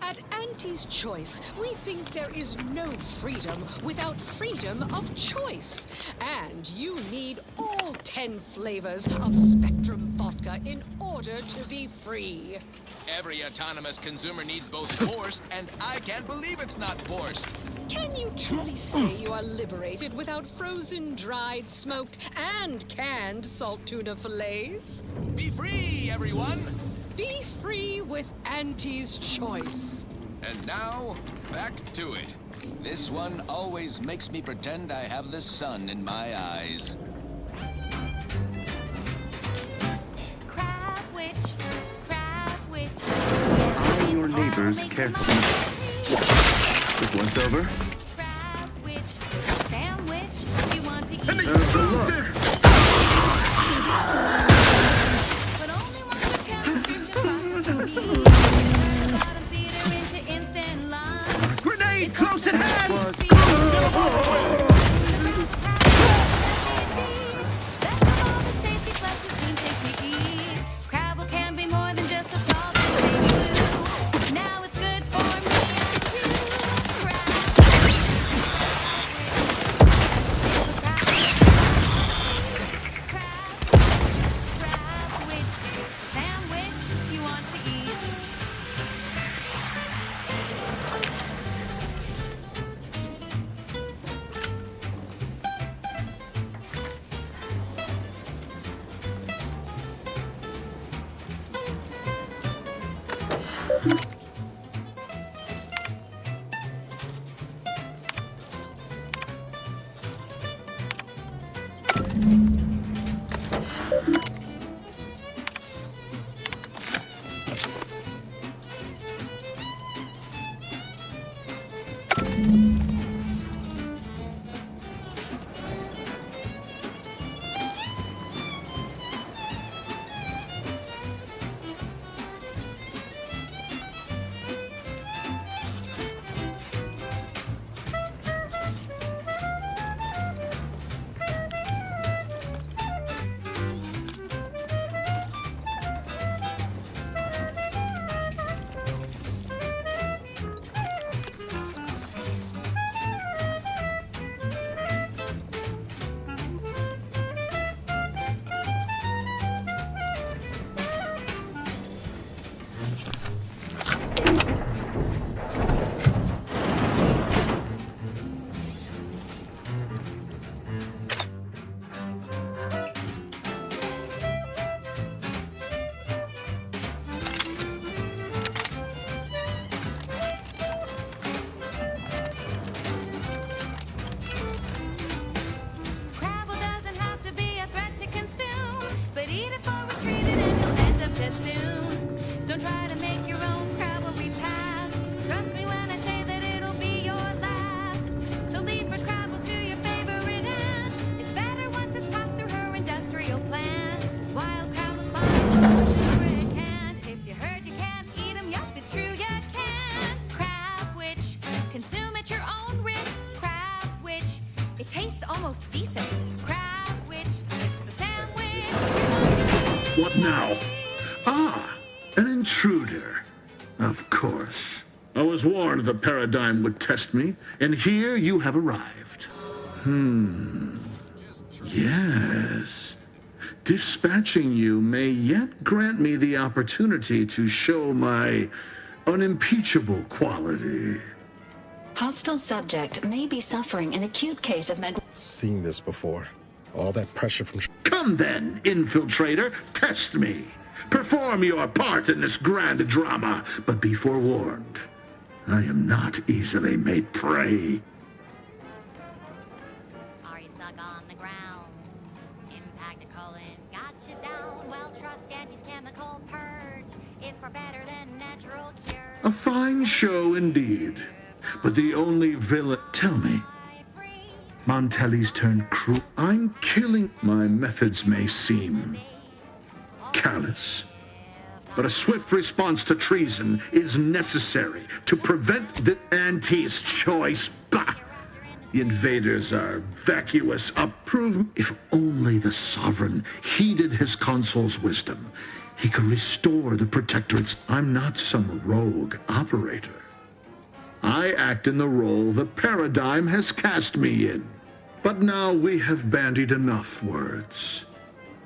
S17: At Auntie's Choice, we think there is no freedom without freedom of choice. And you need all 10 flavors of Spectrum vodka in order to be free.
S16: Every autonomous consumer needs both forced, and I can't believe it's not forced.
S17: Can you truly say you are liberated without frozen, dried, smoked, and canned salt tuna fillets?
S16: Be free, everyone!
S17: Be free with Auntie's Choice.
S16: And now, back to it. This one always makes me pretend I have the sun in my eyes.
S10: Crab witch,
S23: Eye your neighbors carefully. This one's over.
S10: crab witch, sandwich, you want to eat.
S23: Good luck.
S10: But only one who counts drift across the sea. Bottom feeder into instant lunch.
S26: Grenade close at hand!
S10: Crabble can be more than just a salt and taste blue. Now it's good for me crab witch, sandwich you want to eat. Crabble doesn't have to be a threat to consume, but eat it for retreat it and you'll end up dead soon. Don't try to make your own crabble repast. Trust me when I say that it'll be your last. So leave fresh crabble to your favorite aunt. It's better once it's passed through her industrial plant. Wild crabble's fine, sure it can't. If you heard you can't eat 'em, yup, it's true you can't. Crab witch, consume at your own risk. Crab witch, it tastes almost decent. Crab witch, it's the sandwich.
S24: What now? Ah, an intruder. Of course. I was warned the paradigm would test me, and here you have arrived. Yes. Dispatching you may yet grant me the opportunity to show my unimpeachable quality.
S4: Hostile subject may be suffering an acute case of
S9: Seen this before. All that pressure from...
S24: Come then, infiltrator, test me. Perform your part in this grand drama, but be forewarned. I am not easily made prey.
S10: Are you stuck on the ground? Impact a colon got you down. Well, trust Auntie's chemical purge. It's far better than natural cure.
S24: A fine show indeed. But the only villain... Tell me. Montelli's turned cruel. I'm killing... My methods may seem... callous. But a swift response to treason is necessary to prevent the Auntie's Choice. Bah! The invaders are vacuous. Approve. If only the Sovereign heeded his consul's wisdom, He could restore the Protectorate's... I'm not some rogue operator. I act in the role the Paradigm has cast me in. But now we have bandied enough words.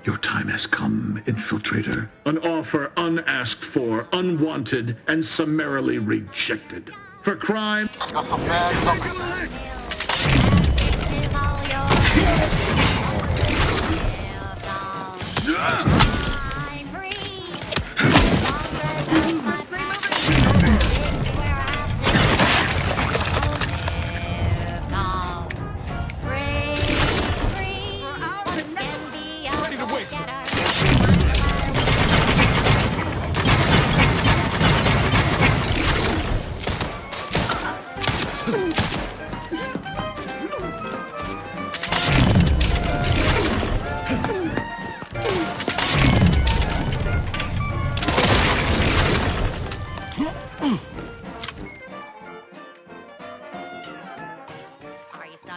S24: Your time has come, Infiltrator. An offer unasked for, unwanted, and summarily rejected. For crime...
S3: Got some bad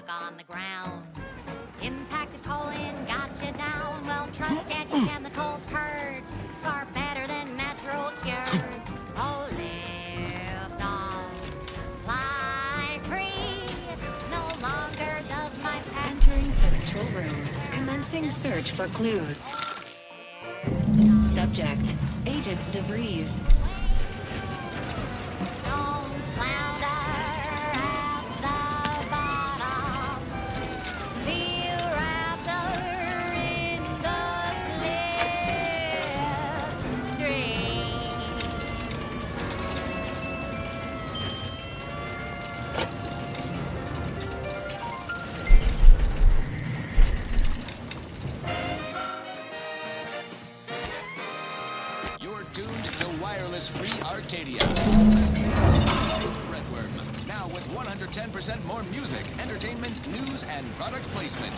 S10: on the ground. Impacted colon got you down. Well, trust anti-chemical purge. Far better than natural cures. Oh, lift off. Fly free. No longer does my past...
S4: Entering the control room. Commencing search for clues. Subject, Agent DeVries.
S16: Tuned to wireless-free Arcadia. Redworm, now with 110% more music, entertainment, news, and product placement.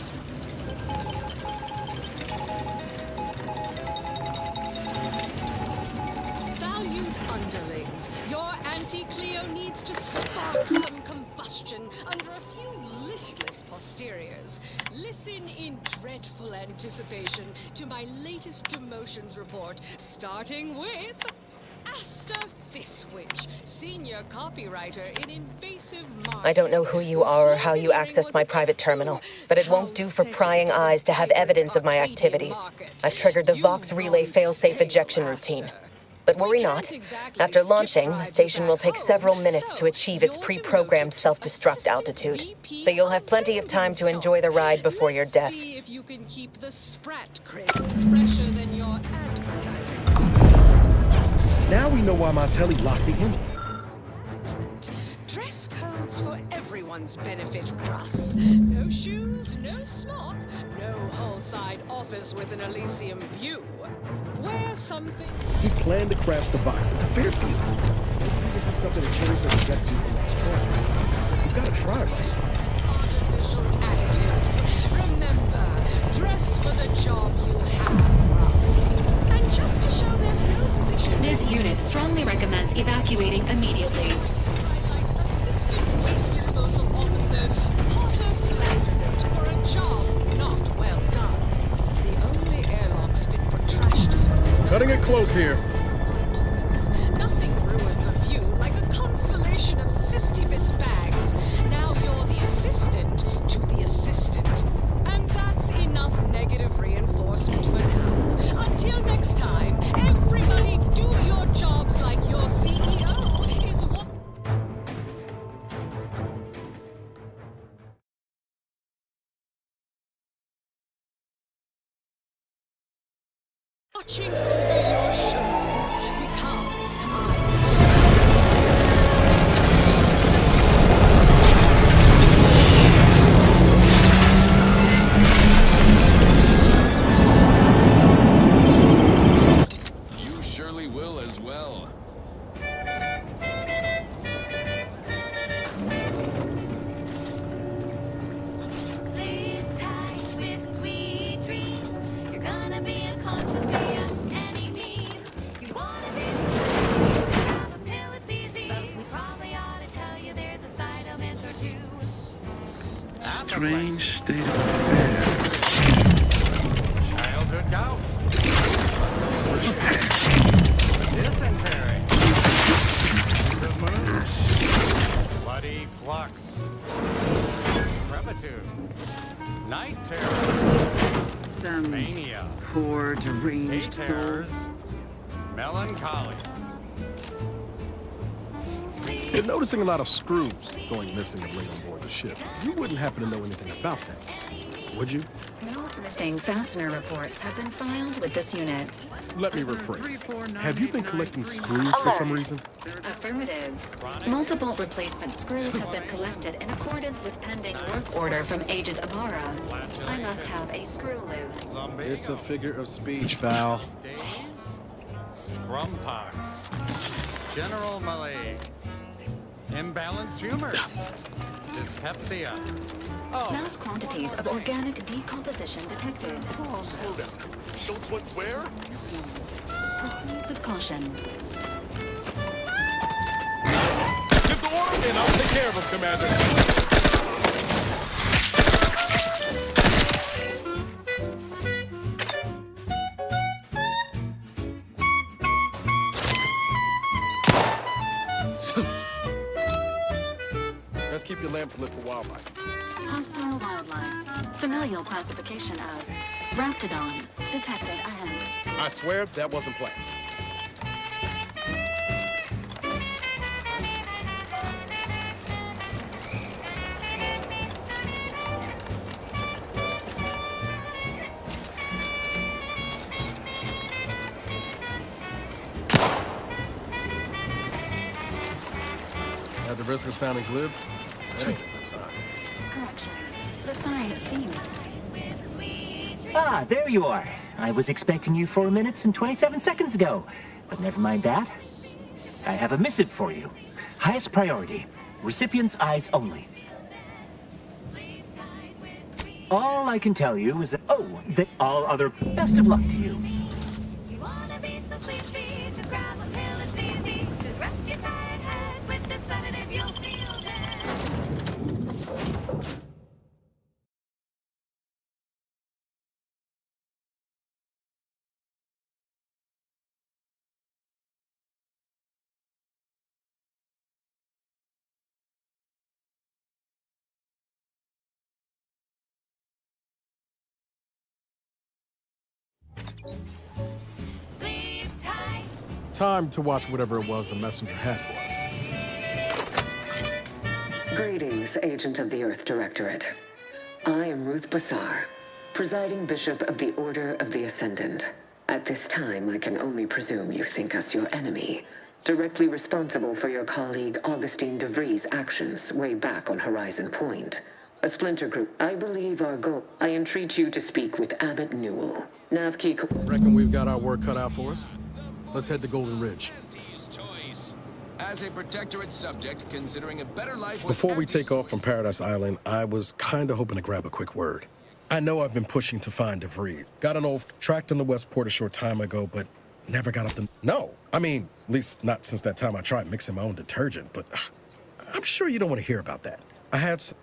S17: Valued underlings, your Anti-Cleo needs to spark some combustion under a few listless posteriors. Listen in dreadful anticipation to my latest demotions report, starting with Asta Fiswich, senior copywriter in Invasive Marketing.
S2: I don't know who you are or how you accessed my private terminal, but it won't do for prying eyes to have evidence of my activities. I've triggered the Vox Relay failsafe ejection routine. But worry not. After launching, the station will take several minutes to achieve its pre-programmed self-destruct altitude. So you'll have plenty of time to enjoy the ride before your death.
S17: See if you can keep the Sprat crisps fresher than your advertising.
S9: Now we know why my telly locked the image.
S17: Dress codes for everyone's benefit, Russ. No shoes, no smock, no whole-side office with an Elysium view. Wear something...
S9: He planned to crash the box into Fairfield. Maybe we can do something to change the trajectory of the train. We've got to try, right?
S17: Artificial additives. Remember, dress for the job you have, Russ. And just to show there's no position...
S4: This unit strongly recommends evacuating immediately.
S17: Highlight Assistant Waste Disposal Officer Potter Flandernert for a job not well done. The only airlocks fit for trash disposal.
S9: Cutting it close here.
S17: Office. Nothing ruins a view like a constellation of Sistibits bags. Now you're the assistant to the assistant. And that's enough negative reinforcement for now. Until next time, everybody do your jobs like your CEO is watching over your shoulder because
S16: You surely will as well.
S10: Sit tight with sweet dreams. You're gonna be unconscious via any means. You wanna be have a pill, it's easy. But we probably ought to tell you there's a side element or two.
S23: Strange state of affairs.
S21: Childhood doubt. Dysentery. The moon. Bloody flux. Crepitude. Night terror.
S7: Some
S21: Mania.
S7: poor, deranged
S21: Day
S7: soul.
S21: terrors. Melancholy.
S9: You're noticing a lot of screws going missing of late on board the ship. You wouldn't happen to know anything about that, would you?
S4: No missing fastener reports have been filed with this unit.
S9: Let me rephrase. Have you been collecting screws for some reason?
S4: Affirmative. Multiple replacement screws have been collected in accordance with pending work order from Agent Amara. I must have a screw loose.
S9: It's a figure of speech, Val.
S21: Scrumpox. General malaise. Imbalanced humors. Dyspepsia.
S4: Mass quantities of organic decomposition detected.
S15: Slow down. Schultz went where?
S4: Proceed with caution.
S15: Give the order in. I'll take care of him, Commander.
S9: Let's keep your lamps lit for wildlife.
S4: Hostile wildlife. Familial classification of Raptidon. Detected ahead.
S9: I swear that wasn't planned. At the risk of sounding glib, that ain't a good sign.
S4: Correction. The sign seems...
S5: Ah, there you are. I was expecting you 4 minutes and 27 seconds ago. But never mind that. I have a missive for you. Highest priority. Recipient's eyes only. All I can tell you is that, that all other best of luck to you.
S10: Sleep tight.
S9: Time to watch whatever it was the messenger had for us.
S22: Greetings, Agent of the Earth Directorate. I am Ruth Bassar, presiding Bishop of the Order of the Ascendant. At this time, I can only presume you think us your enemy, directly responsible for your colleague Augustine DeVries' actions way back on Horizon Point. A splinter group. I believe our goal. I entreat you to speak with Abbot Newell. Navkey.
S9: Reckon we've got our work cut out for us? Let's head to Golden Ridge.
S16: As a Protectorate subject, considering a better life...
S9: Before we take off from Paradise Island, I was kinda hoping to grab a quick word. I know I've been pushing to find DeVries. Got an old tracked in the Westport a short time ago, but never got up to... No, I mean, at least not since that time I tried mixing my own detergent, but I'm sure you don't want to hear about that.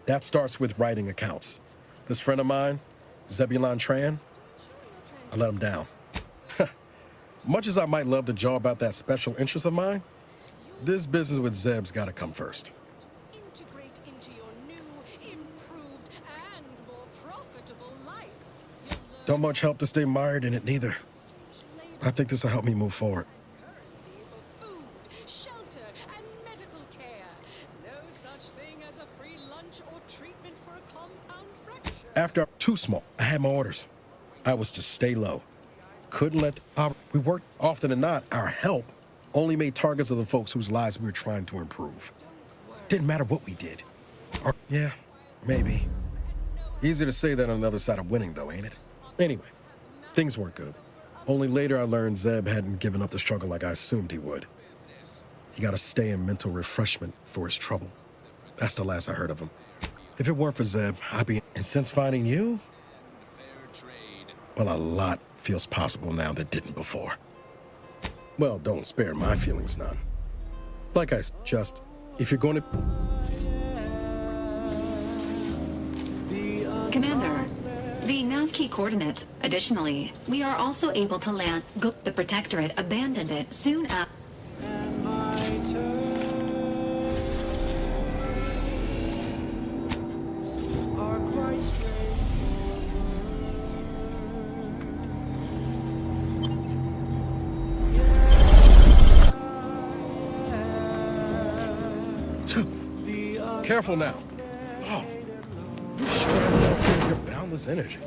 S9: That starts with writing accounts. This friend of mine, Zebulon Tran, I let him down. Much as I might love to jaw about that special interest of mine, this business with Zeb's gotta come first.
S17: Integrate into your new, improved, and more profitable life.
S9: Don't much help to stay mired in it neither. I think this will help me move forward.
S17: Shelter and medical care. No such thing as a free lunch or treatment for a compound fracture.
S9: After too small, I had my orders. I was to stay low. Couldn't let we worked often than not. Our help only made targets of the folks whose lives we were trying to improve. Didn't matter what we did. Or, yeah, maybe. Easier to say that on the other side of winning, though, ain't it? Anyway, things weren't good. Only later I learned Zeb hadn't given up the struggle like I assumed he would. He got to stay in mental refreshment for his trouble. That's the last I heard of him. If it weren't for Zeb, I'd be... And since finding you, well, a lot feels possible now that didn't before. Well, don't spare my feelings none. Like I just, if you're going to...
S4: Commander, the nav have key coordinates. Additionally, we are also able to land. The Protectorate abandoned it soon after.
S9: Careful now. Oh, you sure have not seen your boundless energy.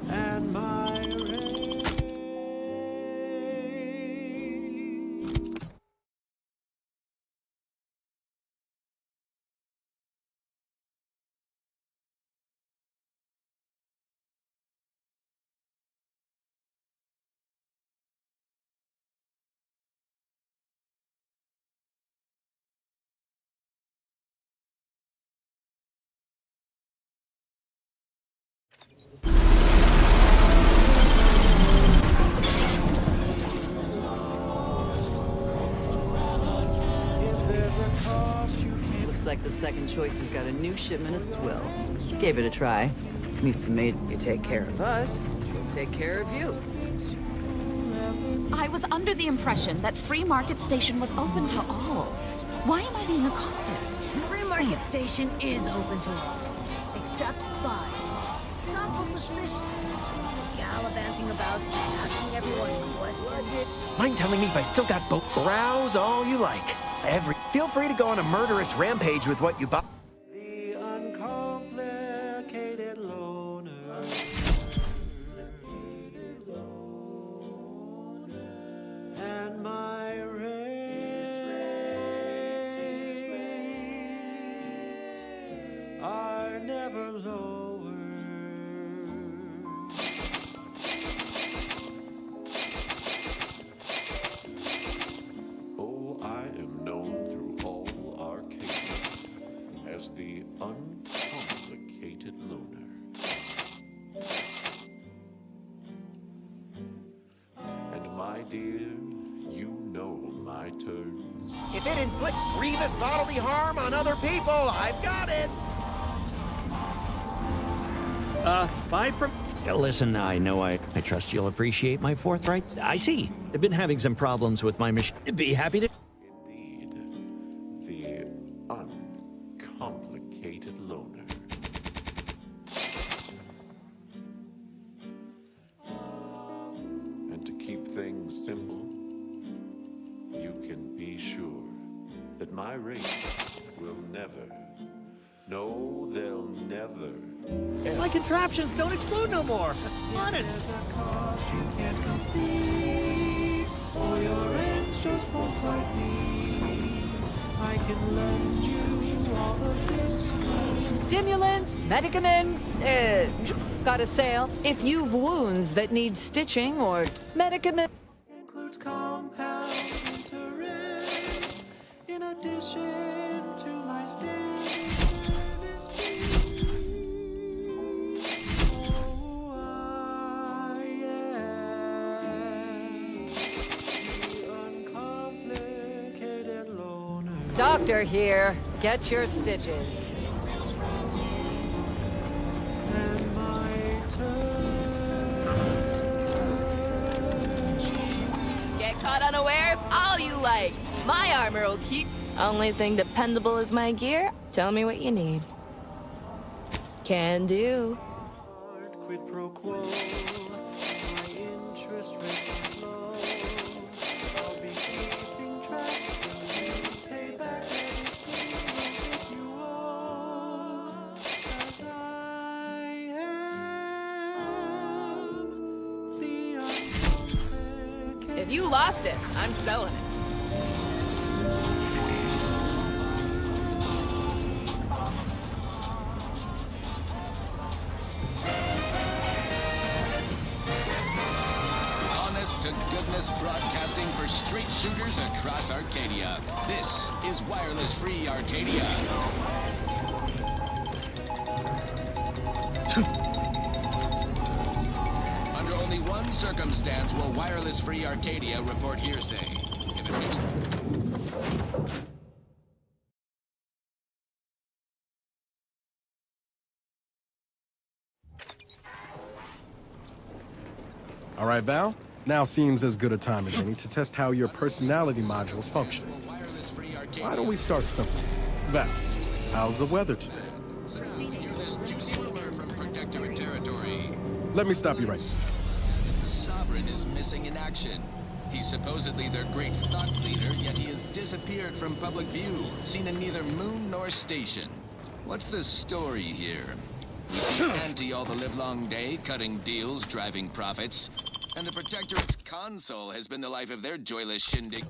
S1: And my
S6: Looks like the second choice has got a new shipment of swill. Gave it a try. Need some maid. You take care of us, we'll take care of you.
S8: I was under the impression that Free Market Station was open to all. Why am I being accosted?
S2: Free Market Station is open to all, except spies. Not so suspicious. Gallivanting about, asking everyone questions.
S11: Mind telling me if I still got both? Browse all you like. Feel free to go on a murderous rampage with what you buy.
S1: The uncomplicated loner. And my rays are never lower.
S13: Oh, I am known through all Arcadia as the uncomplicated loner. And my dear, you know my turns.
S11: If it inflicts grievous bodily harm on other people, I've got it.
S18: Bye from... Listen, I know I trust you'll appreciate my forthright... I see. I've been having some problems with my machine. Be happy to...
S13: The uncomplicated loner. And to keep things simple, you can be sure that my race will never, no, they'll never.
S18: My contraptions don't explode no more. Honest.
S1: There's a cost you can't complete, or your ends just won't quite meet. I can lend you all the bits you need.
S2: Stimulants, medicaments, got a sale. If you've wounds that need stitching or medicament.
S1: Includes compound interest, in addition to my standard speed. Oh, I am the uncomplicated loner.
S2: Doctor here. Get your stitches.
S1: And my
S19: Get caught unawares all you like. My armor will keep. Only thing dependable is my gear. Tell me what you need. Can do.
S1: quid pro quo. My interest rate is low. I'll be keeping track when you pay back everything that you owe. As I am the uncomplicated.
S19: If you lost it, I'm selling it.
S16: Honest to goodness broadcasting for straight shooters across Arcadia. This is Wireless Free Arcadia. Under only one circumstance will Wireless Free Arcadia report hearsay. If it makes...
S9: All right, Val? Now seems as good a time as any to test how your personality modules function. Why don't we start simple? Val, how's the weather today? Let me stop you right there.
S16: The Sovereign is missing in action. He's supposedly their great thought leader, yet he has disappeared from public view, seen in neither moon nor station. What's the story here? We see Anti all the livelong day, cutting deals, driving profits. And the Protectorate's console has been the life of their joyless shindig.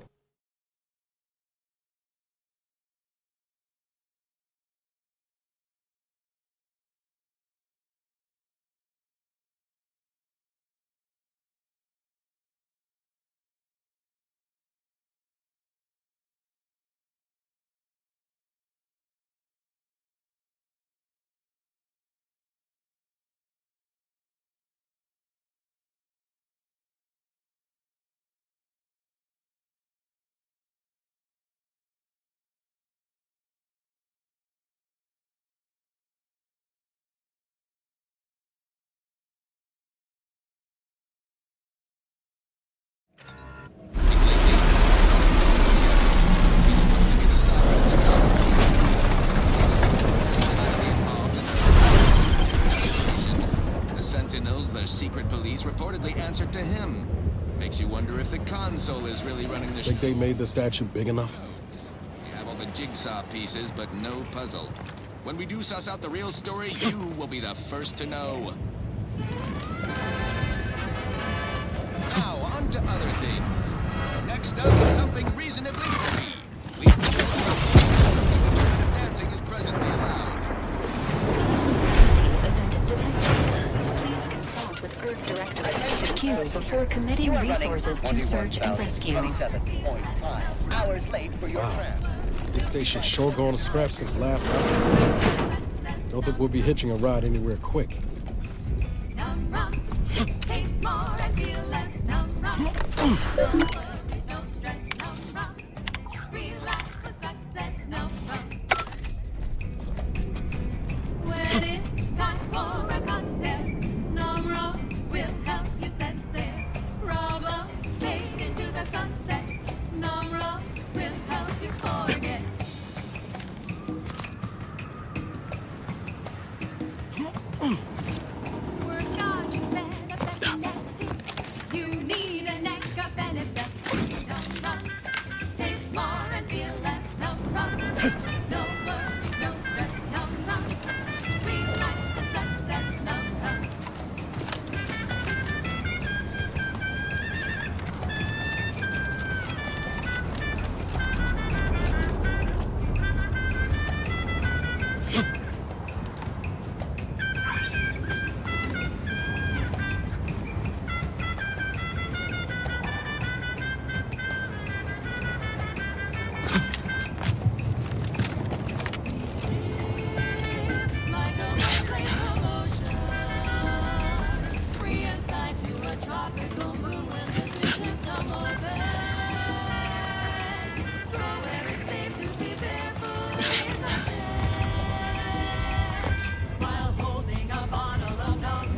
S16: Secret police reportedly answered to him. Makes you wonder if the console is really running the show.
S9: Think they made the statue big enough?
S16: We have all the jigsaw pieces, but no puzzle. When we do suss out the real story, you will be the first to know. Now, on to other things. Next up is something reasonably heavy. Please dancing is presently allowed.
S4: With Earth Directorate Q before committing resources to search and rescue.
S12: 27.5 hours late for your tram.
S9: This station's sure gone to scrap since last I saw it. Don't think we'll be hitching a ride anywhere quick.
S10: Taste more and feel less numb rum. No stress, numb rum. Relax for success, numb rum. When it's time for a cocktail, numb rum will help you sense it. Problems fade into the sunset. Numb rum will help you forget. Work on your better. You need an extra benefit. Numb rum. Taste more and feel less. Numb rum. No worries, no stress. Numb rum. Relax for success. Numb rum. Like a monthly promotion, free assigned to a tropical moon when the visions come open. Strawberry safe to be barefoot in the sand, while holding a bottle of numb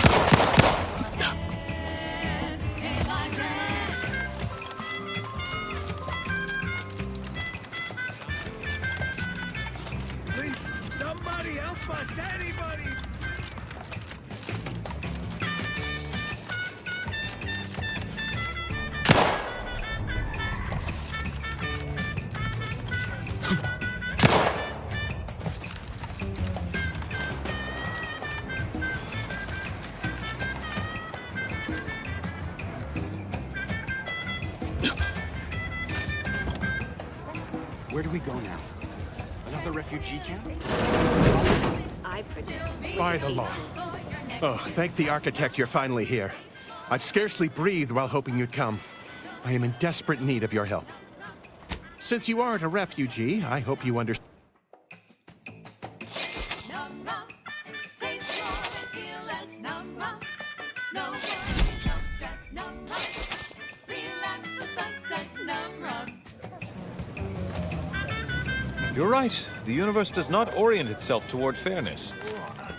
S10: rum. Ain't like that.
S14: Please, somebody help us, anybody!
S20: Where do we go now? Another refugee camp?
S10: I predict.
S15: By the law. Oh, thank the architect you're finally here. I've scarcely breathed while hoping you'd come. I am in desperate need of your help. Since you aren't a refugee, I hope you understand.
S10: Numb rum. Taste more and feel less. Numb rum. No worries, no stress. Numb rum. Relax for success. Numb rum.
S24: You're right. The universe does not orient itself toward fairness.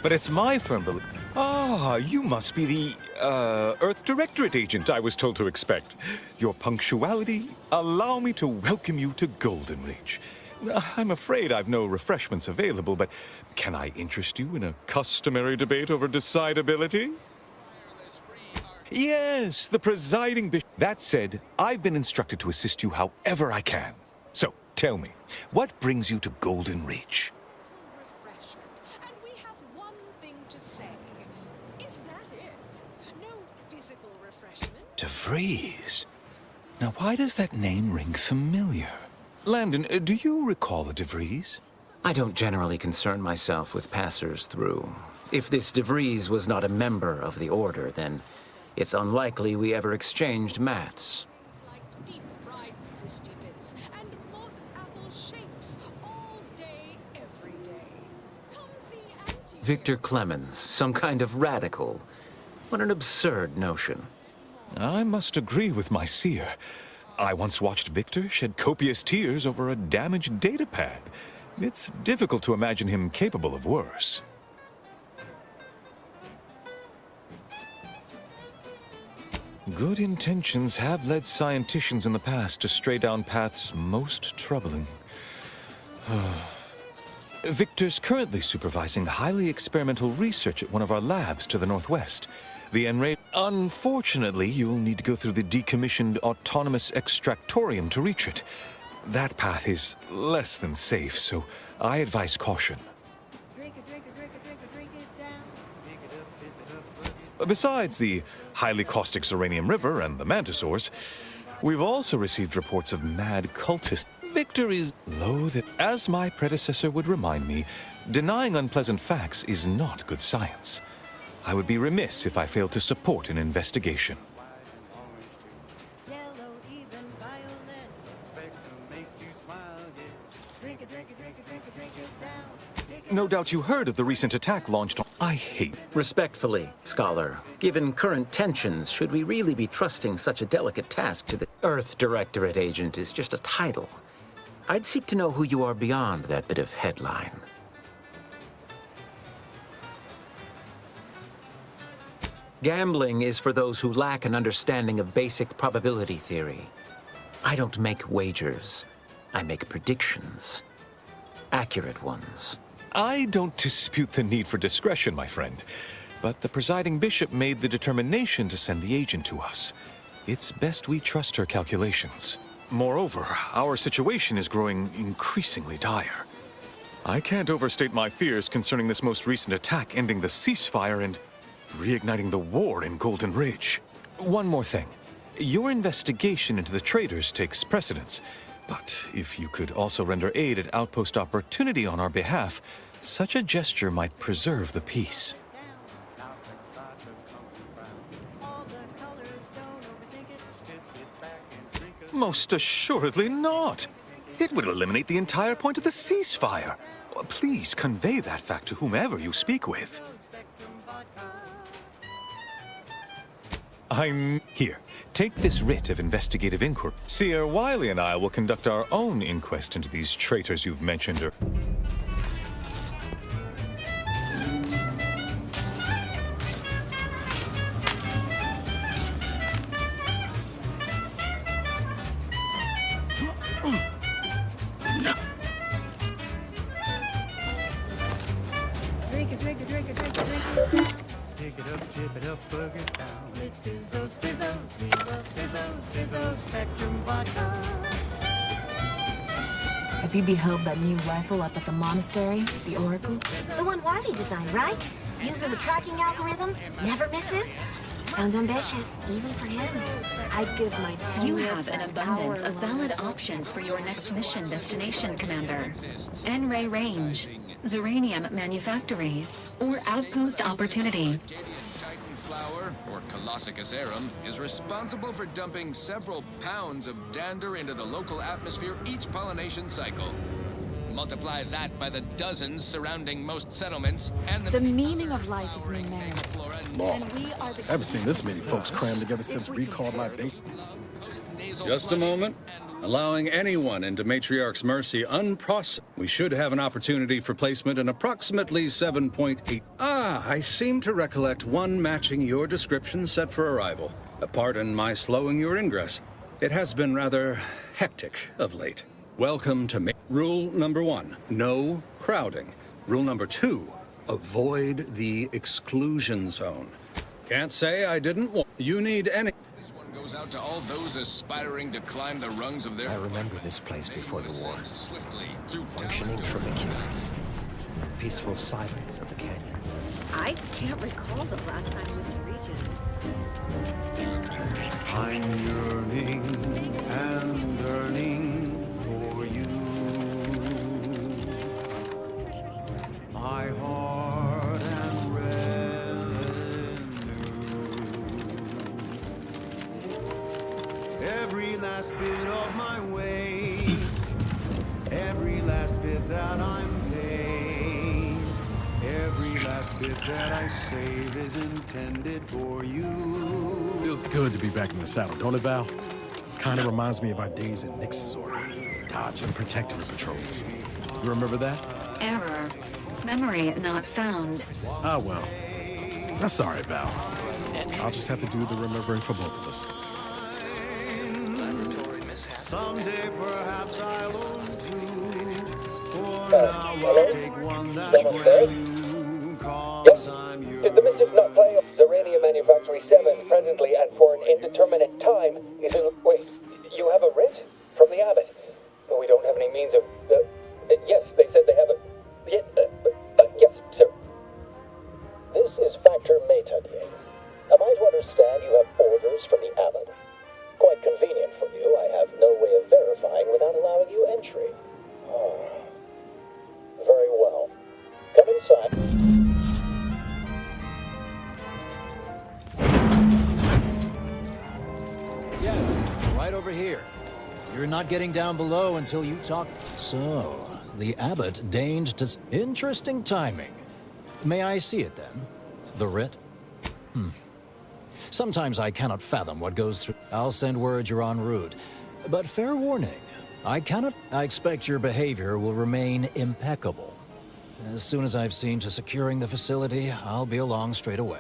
S24: But it's my firm belief.
S3: Ah, you must be the, Earth Directorate agent I was told to expect. Your punctuality, allow me to welcome you to Golden Ridge. I'm afraid I've no refreshments available, but can I interest you in a customary debate over decidability? Yes, the presiding bishop. That said, I've been instructed to assist you however I can. So, tell me, what brings you to Golden Ridge?
S17: And we have one thing to say. Is that it? No physical refreshment?
S3: DeVries. Now, why does that name ring familiar? Landon, do you recall a DeVries?
S11: I don't generally concern myself with passers-through. If this DeVries was not a member of the Order, then it's unlikely we ever exchanged mats.
S17: Deep-fried cysty bits and mock apple shakes all day, every day. Come see Auntie.
S11: Victor Clemens, some kind of radical. What an absurd notion.
S3: I must agree with my seer. I once watched Victor shed copious tears over a damaged datapad. It's difficult to imagine him capable of worse. Good intentions have led scienticians in the past to stray down paths most troubling. Victor's currently supervising highly experimental research at one of our labs to the northwest. The Enray. Unfortunately, you'll need to go through the decommissioned autonomous extractorium to reach it. That path is less than safe, so I advise caution. Besides the highly caustic Zeranium River and the Mantisaurs, we've also received reports of mad cultists. Victor is loath, as my predecessor would remind me, denying unpleasant facts is not good science. I would be remiss if I failed to support an investigation. No doubt you heard of the recent attack launched on... I hate...
S11: Respectfully, Scholar, given current tensions, should we really be trusting such a delicate task to the Earth Directorate agent is just a title. I'd seek to know who you are beyond that bit of headline. Gambling is for those who lack an understanding of basic probability theory. I don't make wagers. I make predictions. Accurate ones.
S3: I don't dispute the need for discretion, my friend. But the presiding bishop made the determination to send the agent to us. It's best we trust her calculations. Moreover, our situation is growing increasingly dire. I can't overstate my fears concerning this most recent attack ending the ceasefire and reigniting the war in Golden Ridge. One more thing. Your investigation into the traitors takes precedence. But if you could also render aid at Outpost Opportunity on our behalf, such a gesture might preserve the peace. Most assuredly not. It would eliminate the entire point of the ceasefire. Please convey that fact to whomever you speak with. I'm here. Take this writ of investigative inquiry. Seer Wiley and I will conduct our own inquest into these traitors you've mentioned.
S14: Drink it, drink it, drink it, drink it, drink it. Pick it up, tip it up, bug it down. It's Fizzos, Fizzos, we love Fizzos, Fizzos, Spectrum Vodka.
S7: Have you beheld that new rifle up at the monastery, the Oracle?
S23: The one Wiley designed, right? Uses a tracking algorithm, never misses. Sounds ambitious, even for him.
S7: I'd give my 10
S4: You
S7: years
S4: have an
S7: that
S4: abundance
S7: power
S4: of valid
S7: alone.
S4: options for your next mission destination, Commander. N-Ray Range, Zeranium Manufactory, or Outpost Opportunity.
S16: Flower, or Colossicus arum, is responsible for dumping several pounds of dander into the local atmosphere each pollination cycle. Multiply that by the dozens surrounding most settlements, and
S7: The meaning of life is in marriage.
S9: Law. I haven't seen this many folks crammed together since recall libation.
S24: Just a moment. Allowing anyone into Matriarch's Mercy unprocessed. We should have an opportunity for placement in approximately 7.8. Ah, I seem to recollect one matching your description set for arrival. Pardon my slowing your ingress. It has been rather hectic of late. Welcome to Rule number 1, no crowding. Rule number 2, avoid the exclusion zone. Can't say I didn't want. You need any.
S16: This one goes out to all those aspiring to climb the rungs of their.
S5: I remember this place before the war.
S16: Swiftly through
S5: Functioning Tropicales. Peaceful silence of the canyons.
S2: I can't recall the last time this region.
S1: I'm yearning and yearning for you. My heart and revenue. Every last bit of my way, every last bit that I'm paid, every last bit that I save is intended for you.
S9: Feels good to be back in the saddle, don't it, Val? Kind of reminds me of our days at Nix's order. Dodge and protector patrols. You remember that?
S4: Error. Memory not found.
S9: Ah, well. That's all right, Val. I'll just have to do the remembering for both of us.
S1: Someday perhaps I'll own two. For now I'll take one that's brand new. Cause I'm yours.
S6: Did the missive not play Zerania Manufactory 7 presently and for an indeterminate time? Is it... Wait, you have a writ? From the Abbot? We don't have any means of... yes, they said they have a... yes, sir. This is Factor Métanier. Am I to understand you have orders from the Abbot? Quite convenient for you. I have no way of verifying without allowing you entry. Oh. Very well. Come inside.
S21: Yes, right over here. You're not getting down below until you talk. So, the Abbot deigned to... Interesting timing. May I see it then? The writ? Sometimes I cannot fathom what goes through. I'll send word you're en route. But fair warning, I expect your behavior will remain impeccable. As soon as I've seen to securing the facility, I'll be along straight away.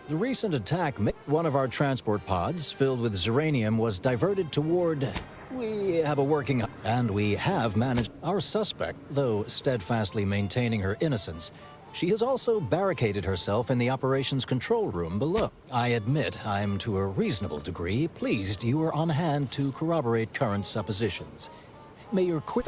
S21: The recent attack, one of our transport pods filled with Zeranium was diverted toward... We have a working... And we have managed... Our suspect, though steadfastly maintaining her innocence, she has also barricaded herself in the operations control room below. I admit I'm to a reasonable degree pleased you are on hand to corroborate current suppositions. May your quick...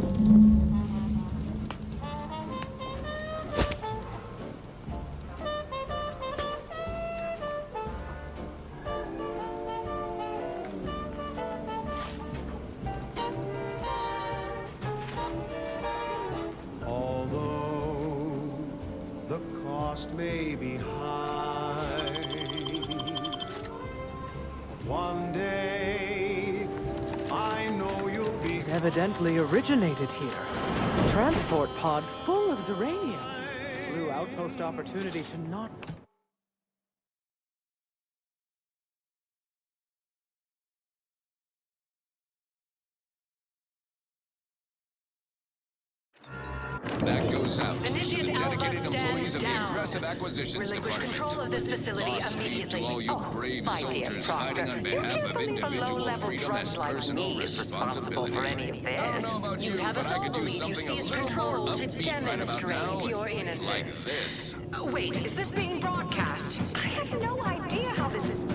S1: May be high. One day, I know you'll be.
S14: Evidently originated here. Transport pod full of Zeranium. Blue outpost opportunity to not.
S16: That goes out
S2: Initiate
S16: to the
S2: Alpha,
S16: dedicated
S2: stand
S16: employees of the
S2: down.
S16: Aggressive Acquisitions
S2: Relinquish
S16: Department.
S2: control of this facility
S16: Godspeed
S2: immediately.
S16: to all you brave
S2: my dear
S16: soldiers
S2: Proctor,
S16: fighting on
S2: you
S16: behalf
S2: can't
S16: of
S2: believe a
S16: individual
S2: low-level
S16: freedom
S2: drudge
S16: and
S2: like
S16: personal
S2: me is responsible for any of
S16: responsibility. I don't know
S2: this.
S16: about
S2: You have
S16: but
S2: us
S16: I
S2: all
S16: could do
S2: believe you
S16: something a
S2: seized
S16: little
S2: control
S16: more
S2: to
S16: upbeat right about
S2: demonstrate
S16: now,
S2: your
S16: like
S2: innocence.
S16: this.
S2: Wait, is this being broadcast? I have no idea how this is.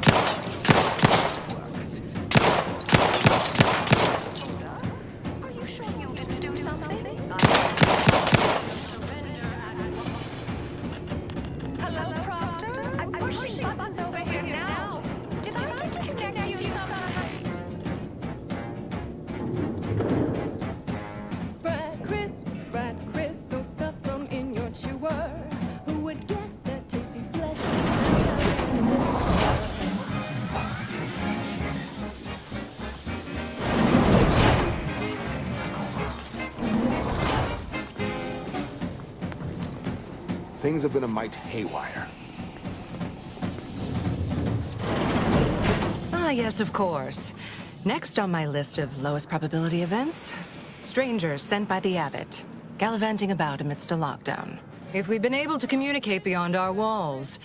S2: Are you sure you didn't do something? Hello, Proctor? I'm pushing buttons over here now. Did I disconnect you somehow?
S10: Spread crisp, go stuff some in your chewer. Who would guess that tasty flesh?
S20: Things have been a mite haywire.
S2: Ah, yes, of course. Next on my list of lowest probability events, strangers sent by the Abbot.
S8: gallivanting about amidst a lockdown. If we'd been able to communicate beyond our walls,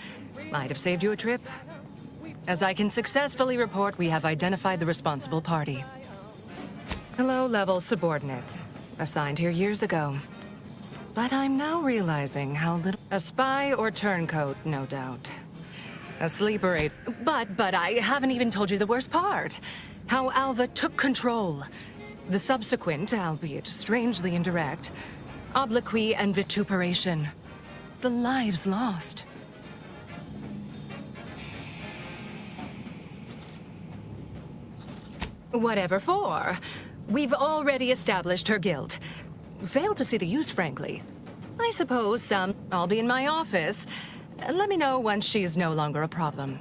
S8: might have saved you a trip. As I can successfully report, we have identified the responsible party. A low-level subordinate, assigned here years ago. But I'm now realizing how little... A spy or turncoat, no doubt. A sleeper aid. But I haven't even told you the worst part. How Alva took control. The subsequent, albeit strangely indirect, obloquy and vituperation. The lives lost. Whatever for. We've already established her guilt. Failed to see the use, frankly. I suppose I'll be in my office. Let me know once she's no longer a problem.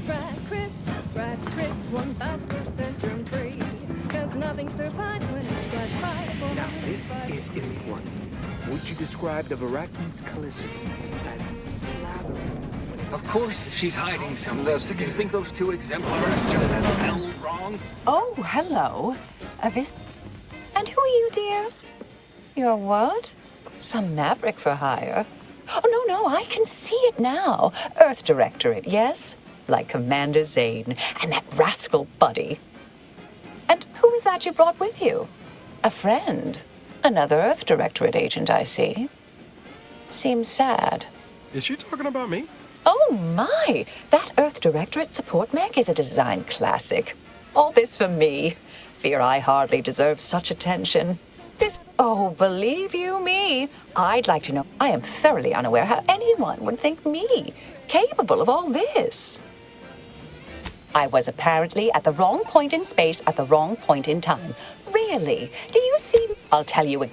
S19: Fried crisp, 1000% germ-free. 'Cause nothing survives when it's got fried.
S20: Now, this is important. Would you describe the Varachnids Calicity as slathering? Of course, she's hiding something. Do you think those two exemplars are just as hell wrong?
S13: Oh, hello. And who are you, dear? You're what? Some maverick for hire? Oh, no, I can see it now. Earth Directorate, yes? Like Commander Zane and that rascal Buddy. And who is that you brought with you? A friend? Another Earth Directorate agent, I see. Seems sad.
S9: Is she talking about me?
S13: Oh, my! That Earth Directorate support mech is a design classic. All this for me. Fear I hardly deserve such attention. Oh, believe you me, I'd like to know. I am thoroughly unaware how anyone would think me capable of all this. I was apparently at the wrong point in space at the wrong point in time. Really? Do you see? I'll tell you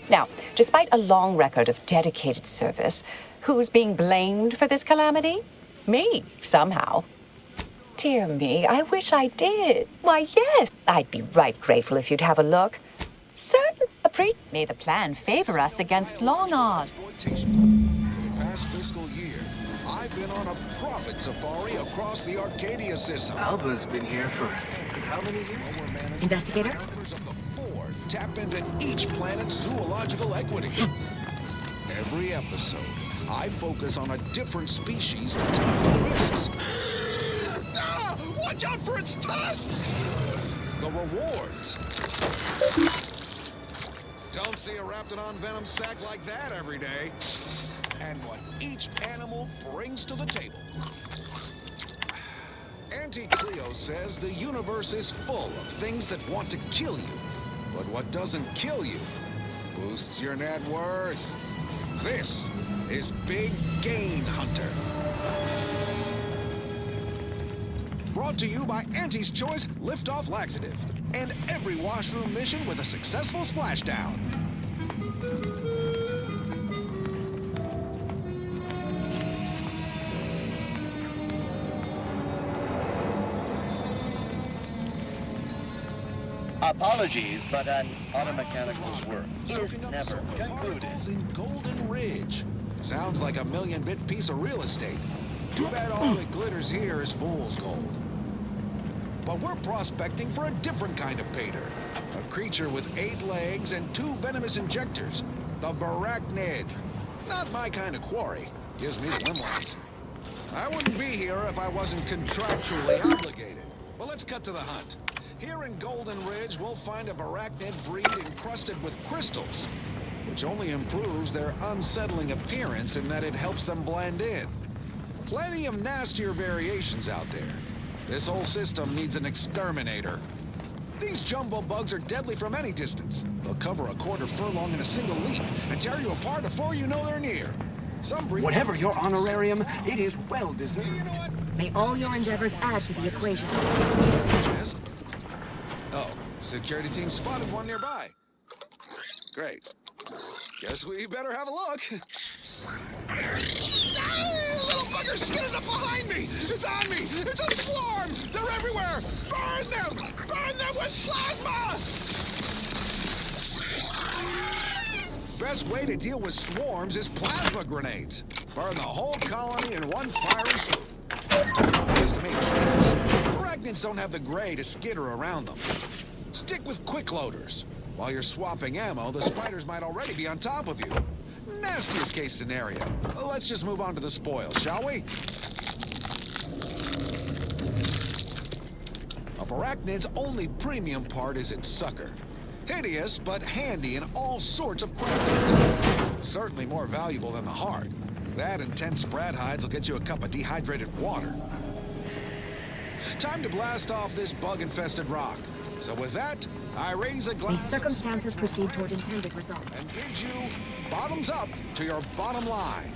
S13: Now, despite a long record of dedicated service, who's being blamed for this calamity? Me, somehow. Dear me, I wish I did. Why, yes, I'd be right grateful if you'd have a look. Certain. May the plan favor us against long odds.
S18: For the past fiscal year, I've been on a profit safari across the Arcadia system.
S20: Alva's been here for how many years?
S7: Investigator?
S18: Members of the board tap into each planet's zoological equity. Every episode, I focus on a different species to take the risks. Watch out for its tusks! The rewards. Don't see a Raptidon venom sac like that every day. And what each animal brings to the table. Auntie Cleo says the universe is full of things that want to kill you. But what doesn't kill you boosts your net worth. This is Big Gain Hunter. Brought to you by Auntie's Choice Liftoff Laxative. And every washroom mission with a successful splashdown.
S12: Apologies, but an automechanical's work is never concluded.
S18: In Golden Ridge. Sounds like a million-bit piece of real estate. Too bad all that glitters here is fool's gold. But we're prospecting for a different kind of payter. A creature with 8 legs and 2 venomous injectors. The Varachnid. Not my kind of quarry. Gives me the limelight. I wouldn't be here if I wasn't contractually obligated. But let's cut to the hunt. Here in Golden Ridge, we'll find a Varachnid breed encrusted with crystals, which only improves their unsettling appearance in that it helps them blend in. Plenty of nastier variations out there. This whole system needs an exterminator. These jumbo bugs are deadly from any distance. They'll cover a quarter furlong in a single leap and tear you apart before you know they're near. Some breeds...
S20: Whatever your honorarium, it is well deserved.
S18: You know what?
S7: May all your endeavors add to the equation.
S18: Oh, security team spotted one nearby. Great. Guess we better have a look. Little fuckers skinning up behind me! It's on me! It's a swarm! They're everywhere! Burn them! Burn them with plasma! Best way to deal with swarms is plasma grenades. Burn the whole colony in one fiery swoop. Estimate traps. Arachnids don't have the gray to skitter around them. Stick with quick loaders. While you're swapping ammo, the spiders might already be on top of you. Nastiest case scenario. Let's just move on to the spoils, shall we? A Arachnid's only premium part is its sucker. Hideous, but handy in all sorts of crafting. Certainly more valuable than the heart. That and 10 Sprad hides will get you a cup of dehydrated water. Time to blast off this bug-infested rock. So with that, I raise a glass.
S23: These circumstances proceed toward intended results.
S18: And bid you bottoms up to your bottom line.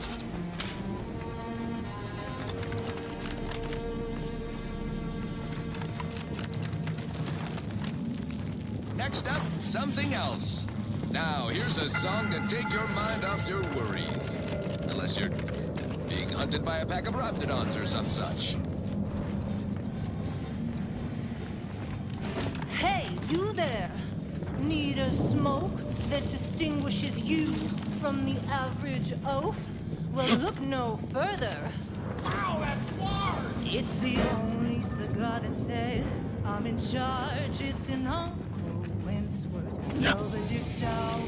S16: Next up, something else. Now, here's a song to take your mind off your worries. Unless you're being hunted by a pack of Raptidons or some such.
S14: Hey, you there! Need a smoke that distinguishes you from the average oaf? Well, look no further. Wow, that's large! It's the only cigar that says I'm in charge. It's an Uncle Wentworth Belvedere Stout.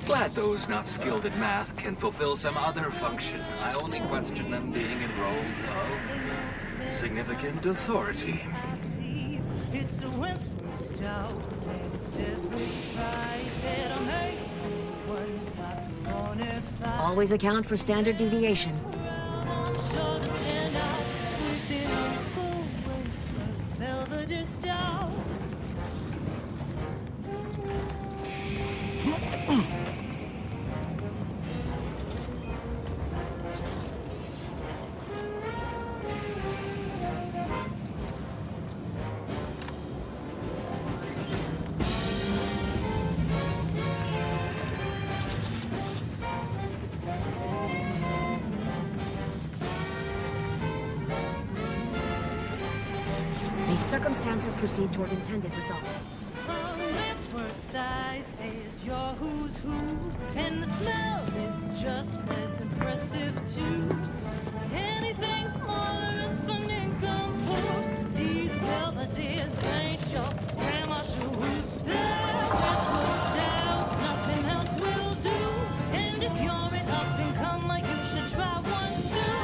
S20: Glad those not skilled at math can fulfill some other function. I only question them being in roles of significant authority.
S14: It's a Wentworth Stout, and it says with pride that I'm made one top on it.
S23: Always account for standard deviation.
S14: Sure to stand out within Uncle Wentworth Belvedere Stout.
S23: These circumstances proceed toward intended results.
S14: From Wentworth's eye says you're who's who, and the smell is just as impressive too. Anything smaller is for nincompoops. These Belvederes ain't your grandma shoes. They're Wentworth stouts, nothing else will do. And if you're an up-and-comer, you should try one too.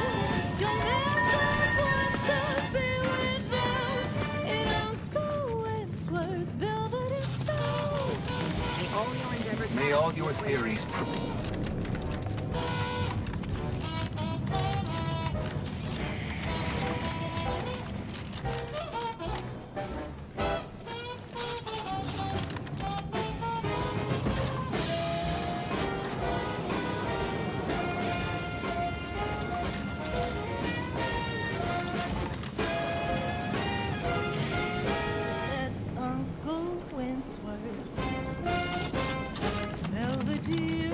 S14: You'll never want to be without an Uncle Wentworth Belvedere Stout.
S20: May all your theories
S14: That's Uncle Wentworth Belvedere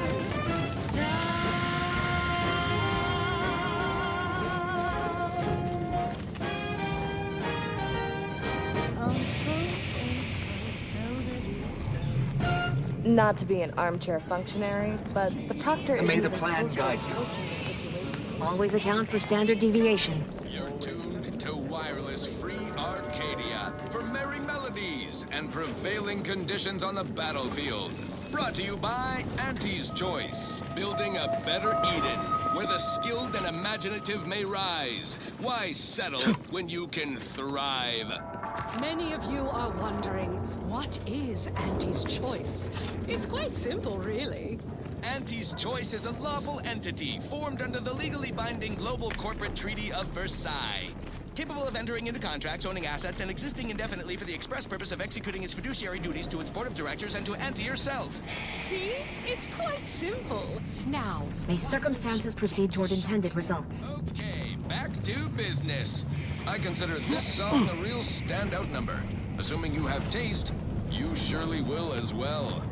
S19: Not to be an armchair functionary, but the proctor is
S20: may the
S19: using
S20: plan
S19: cultural
S20: guide you.
S23: Always account for standard deviation.
S16: You're tuned to Wireless Free Arcadia for merry melodies and prevailing conditions on the battlefield. Brought to you by Auntie's Choice, building a better Eden, where the skilled and imaginative may rise. Why settle when you can thrive?
S11: Many of you are wondering, what is Auntie's Choice? It's quite simple, really.
S16: Auntie's Choice is a lawful entity formed under the legally binding Global Corporate Treaty of Versailles. Capable of entering into contracts, owning assets, and existing indefinitely for the express purpose of executing its fiduciary duties to its board of directors and to Auntie herself.
S11: See? It's quite simple. Now,
S23: May circumstances proceed toward intended results.
S16: Okay, back to business. I consider this song a real standout number. Assuming you have taste, you surely will as well.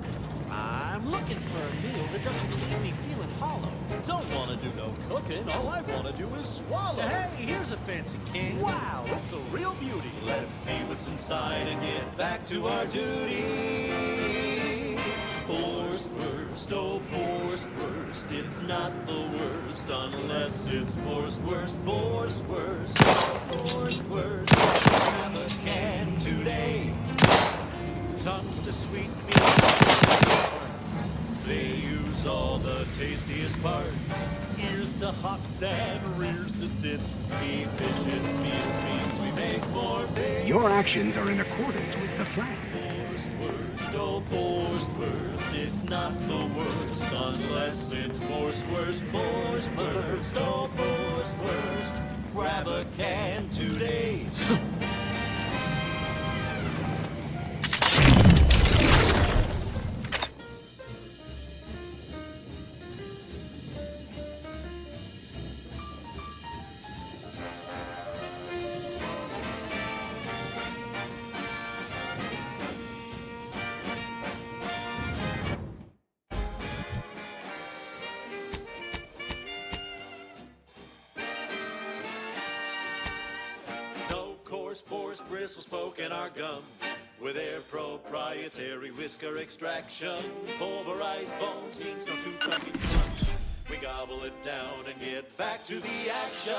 S1: I'm looking for a meal that doesn't leave me feeling hollow. Don't want to do no cooking, all I want to do is swallow. Hey, here's a fancy king. Wow, it's a real beauty. Let's see what's inside and get back to our duty. Borstwurst, oh Borstwurst, it's not the worst unless it's Borstwurst, Borstwurst, Borstwurst. Have a can today. tongues to sweet meats. They use all the tastiest parts. Ears to hocks and rears to tits. Efficient means we make more bacon.
S20: Your actions are in accordance with the plan.
S1: Worst, oh, worst, it's not the worst unless it's worst, oh, worst. Grab a can today. Pores, bristles poking our gums with their proprietary whisker extraction. Pulverized bones means no tooth cracking crunch. We gobble it down and get back to the action.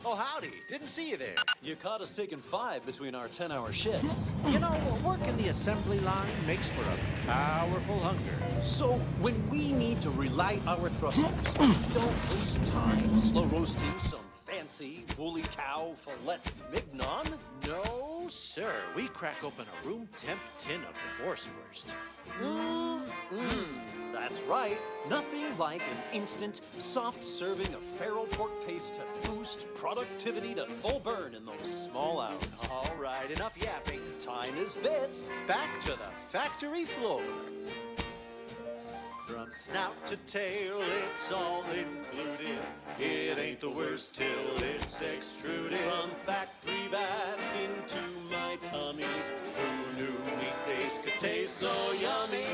S3: Oh, howdy. Didn't see you there. You caught us taking 5 between our 10-hour shifts. You know, working the assembly line makes for a powerful hunger. So, when we need to relight our thrusters, don't waste time slow roasting some fancy woolly cow fillet mignon. No, sir. We crack open a room temp tin of the Borswurst. That's right. Nothing like an instant, soft serving of feral pork paste to boost productivity to full burn in those small hours. All right, enough yapping. Time is bits. Back to the factory floor. From snout to tail, it's all included. It ain't the worst till it's extruded. From factory vats into my tummy. Who knew meat base could taste so yummy?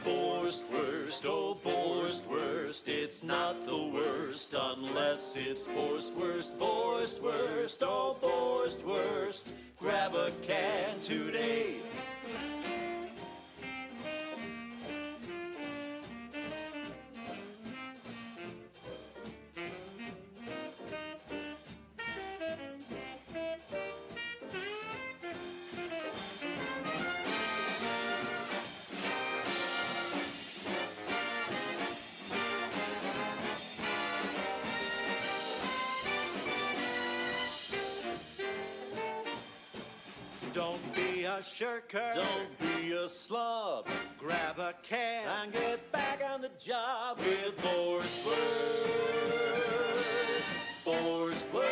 S3: Borstwurst, oh Borstwurst, it's not the worst unless it's Borstwurst, Borstwurst, oh Borstwurst. Grab a can today. Don't be a shirker. Don't be a slob. Grab a can and get back on the job with Borstwurst. Borstwurst.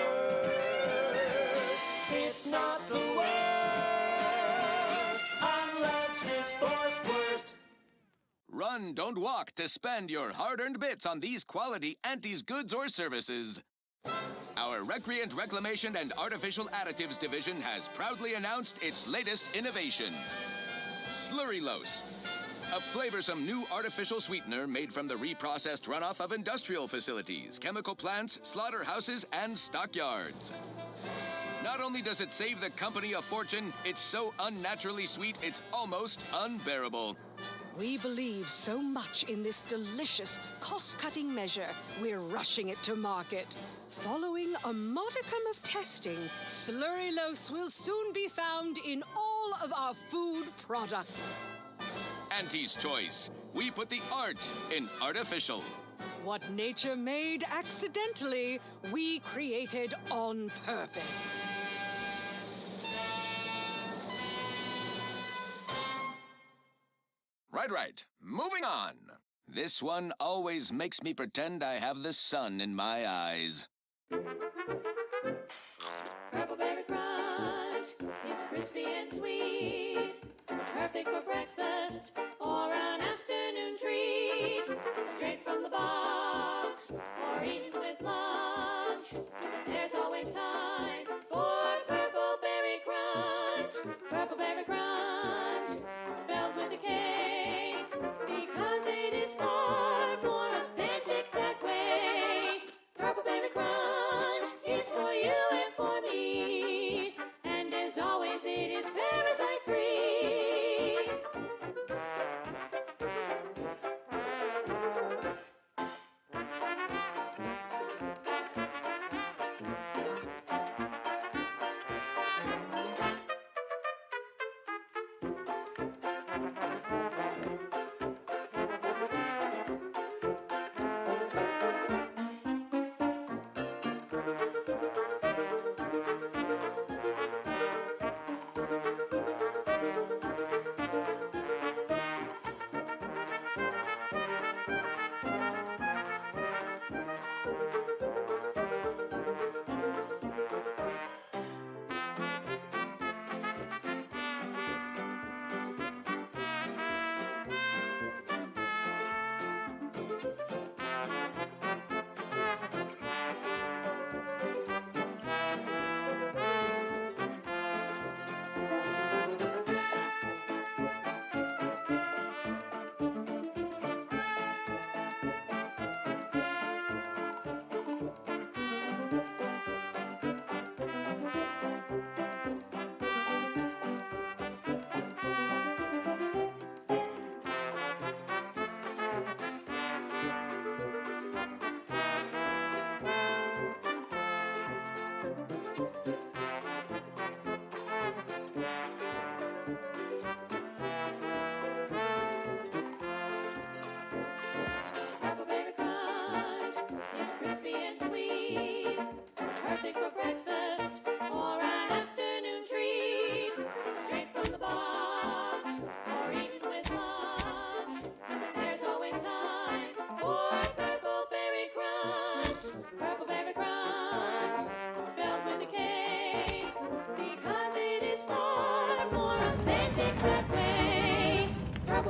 S3: It's not the worst unless it's Borstwurst.
S16: Run, don't walk to spend your hard-earned bits on these quality Auntie's goods or services. Our Recreant Reclamation and Artificial Additives division has proudly announced its latest innovation, Slurrylose, a flavorsome new artificial sweetener made from the reprocessed runoff of industrial facilities, chemical plants, slaughterhouses, and stockyards. Not only does it save the company a fortune, it's so unnaturally sweet it's almost unbearable.
S11: We believe so much in this delicious, cost-cutting measure, we're rushing it to market. Following a modicum of testing, Slurrylose will soon be found in all of our food products.
S16: Auntie's Choice. We put the art in artificial.
S11: What nature made accidentally, we created on purpose.
S16: Right. Moving on. This one always makes me pretend I have the sun in my eyes.
S10: Purple Berry Crunch is crispy and sweet, perfect for breakfast or an afternoon treat. Straight from the box or eaten with lunch, there's always time for Purple Berry Crunch. Purple Berry Crunch, spelled with a K, because it is far more authentic that way. Purple Berry Crunch is for you and for me, and as always it is parasite free.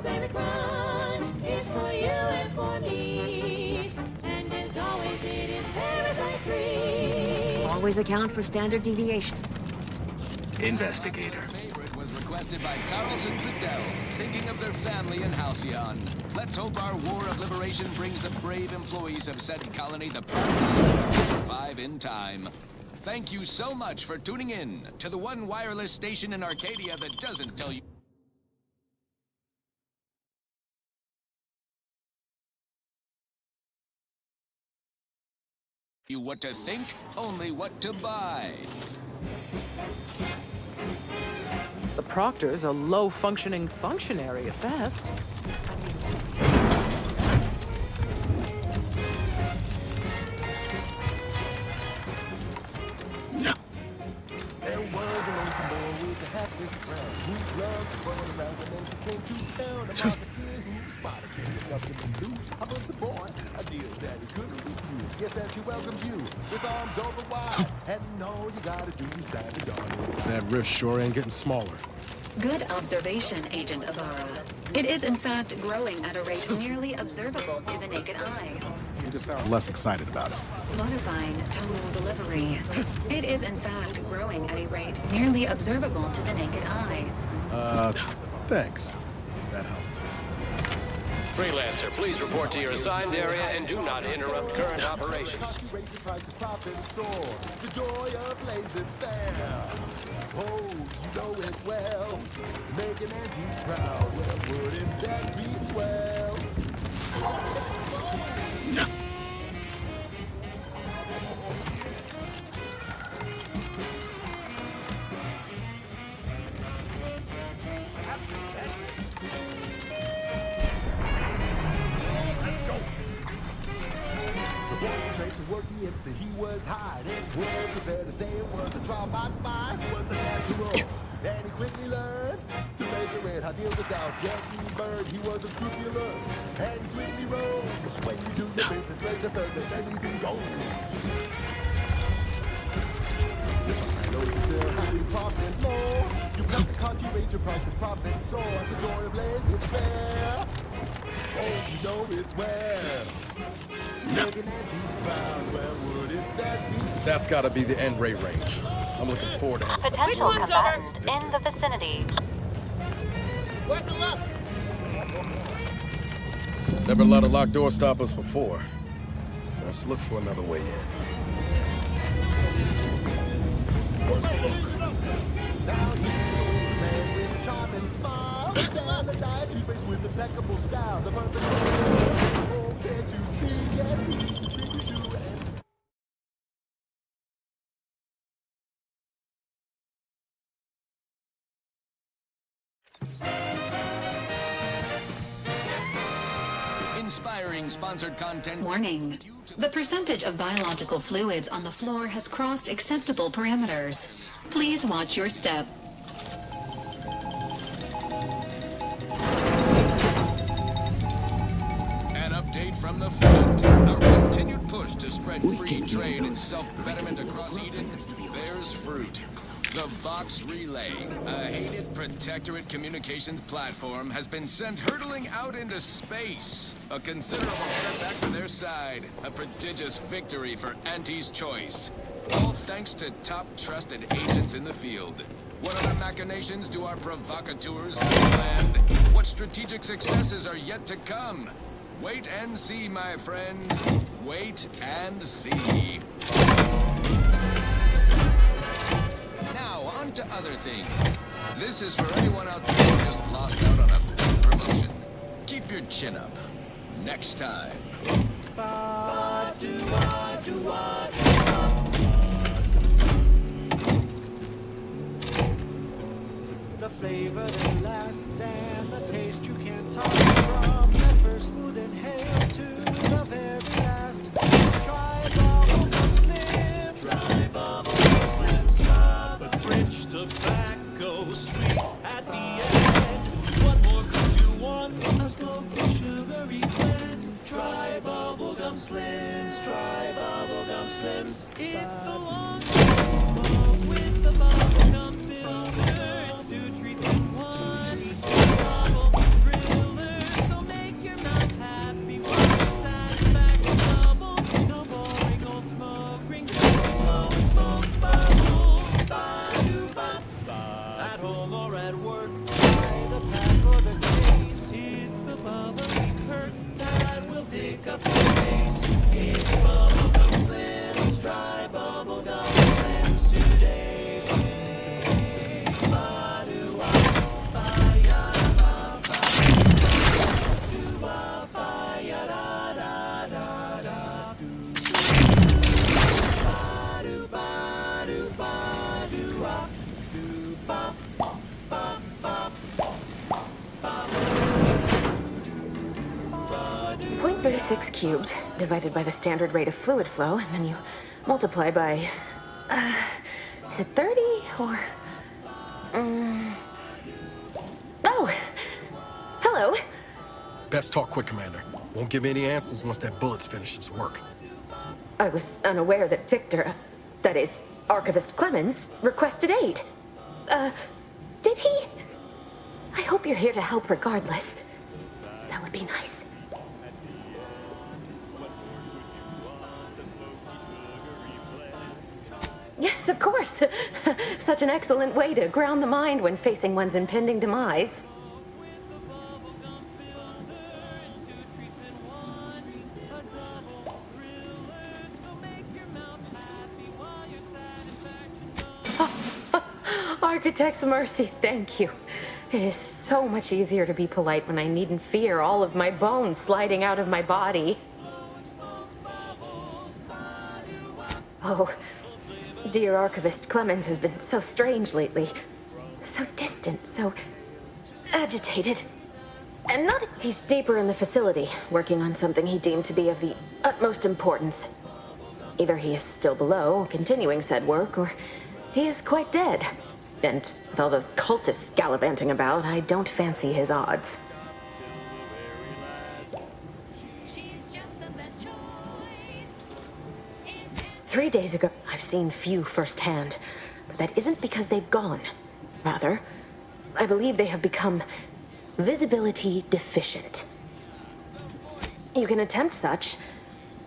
S14: favorite crunch is for you and for me. And as always, it is parasite free.
S23: Always account for standard deviation.
S20: Investigator.
S16: Favorite was requested by Carlson Fidel, thinking of their family in Halcyon. Let's hope our war of liberation brings the brave employees of said colony the proper to survive in time. Thank you so much for tuning in to the one wireless station in Arcadia that doesn't tell you what to think, only what to buy.
S1: The Proctor's a low-functioning functionary at best.
S15: There was an old boy with a hapless crown who loved to run around when they came to town. A marketeer who spotted him nothing to do. I was a boy, a deal that he couldn't refuse. Yes, and she welcomes you with arms open wide. And all you gotta do is sign the darn.
S9: That rift sure ain't getting smaller.
S4: Good observation, Agent Ibarra. It is in fact growing at a rate nearly observable to the naked eye.
S9: You just sound less excited about it.
S4: Modifying tonal delivery. It is in fact growing at a rate nearly observable to the naked eye.
S9: Thanks. That helps.
S17: Freelancer, please report to your assigned area and do not interrupt current operations.
S15: The joy of blazing fair. Oh, you know it well. Make an Auntie proud. Well, wouldn't that be swell? Work the instant he was hiding. Was prepared to say it was a trial by fire. It was a natural. And he quickly learned to make a red hot deal without getting burned. He was unscrupulous and he swiftly rose. When you do your business, raise a further than anything goes. I know you sell how you profit more. You got the cost, you raise your prices, profit soar. The joy of laissez faire. Oh, you know it well.
S9: That's gotta be the end rate range. I'm looking forward to it.
S2: Potential combatants in the vicinity.
S14: Work a luck.
S9: Never let a locked door stop us before. Let's look for another way in.
S15: Now he's a man with a charming smile. And a dietary base with impeccable style. The perfect oh, can't you see? Yes, he can treat you to
S16: Inspiring sponsored content.
S4: Warning. The percentage of biological fluids on the floor has crossed acceptable parameters. Please watch your step.
S16: An update from the front. Our continued push to spread free trade and self-betterment across Eden bears fruit. The Vox Relay, a hated Protectorate communications platform, has been sent hurtling out into space. A considerable setback for their side. A prodigious victory for Auntie's choice. All thanks to top trusted agents in the field. What other machinations do our provocateurs planned? What strategic successes are yet to come? Wait and see, my friends. Wait and see. Now, on to other things. This is for anyone out there who just lost out on a big promotion. Keep your chin up. Next time.
S1: The flavor that lasts and the taste you can't talk from that first smooth inhale to the very last. Try Bubblegum Slims. Try Bubblegum Slims. But rich tobacco sweet at the end. What more could you want? A smoky sugary blend. Try Bubblegum Slims. Try Bubblegum Slims.
S14: It's the long smoke with the bubblegum filter. It's two treats in one. Bubblegum thriller.
S2: 6 cubed, divided by the standard rate of fluid flow, and then you multiply by... is it 30 or... Oh! Hello!
S9: Best talk quick, Commander. Won't give me any answers once that bullet's finished its work.
S2: I was unaware that Victor, that is, Archivist Clemens, requested aid. Did he? I hope you're here to help regardless. That would be nice. Yes, of course. Such an excellent way to ground the mind when facing one's impending demise. Architect's mercy, thank you. It is so much easier to be polite when I needn't fear all of my bones sliding out of my body. Oh, dear Archivist Clemens has been so strange lately. So distant, so agitated. And not... He's deeper in the facility, working on something he deemed to be of the utmost importance. Either he is still below, continuing said work, or he is quite dead. And with all those cultists gallivanting about, I don't fancy his odds. Three days ago, I've seen few firsthand, but that isn't because they've gone. Rather, I believe they have become visibility deficient. You can attempt such,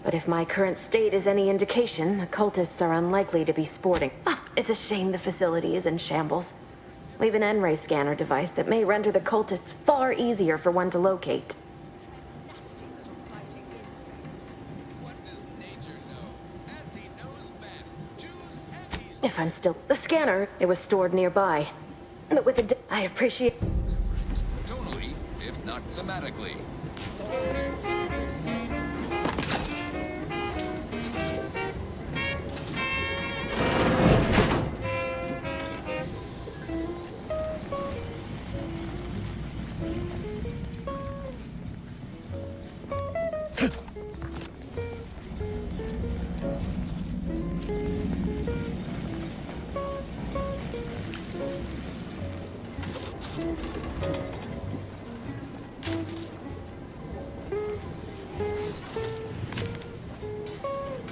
S2: but if my current state is any indication, the cultists are unlikely to be sporting. It's a shame the facility is in shambles. We've an N-ray scanner device that may render the cultists far easier for one to locate. If I'm still... The scanner, it was stored nearby. But with a... I appreciate...
S16: Tonally, if not thematically.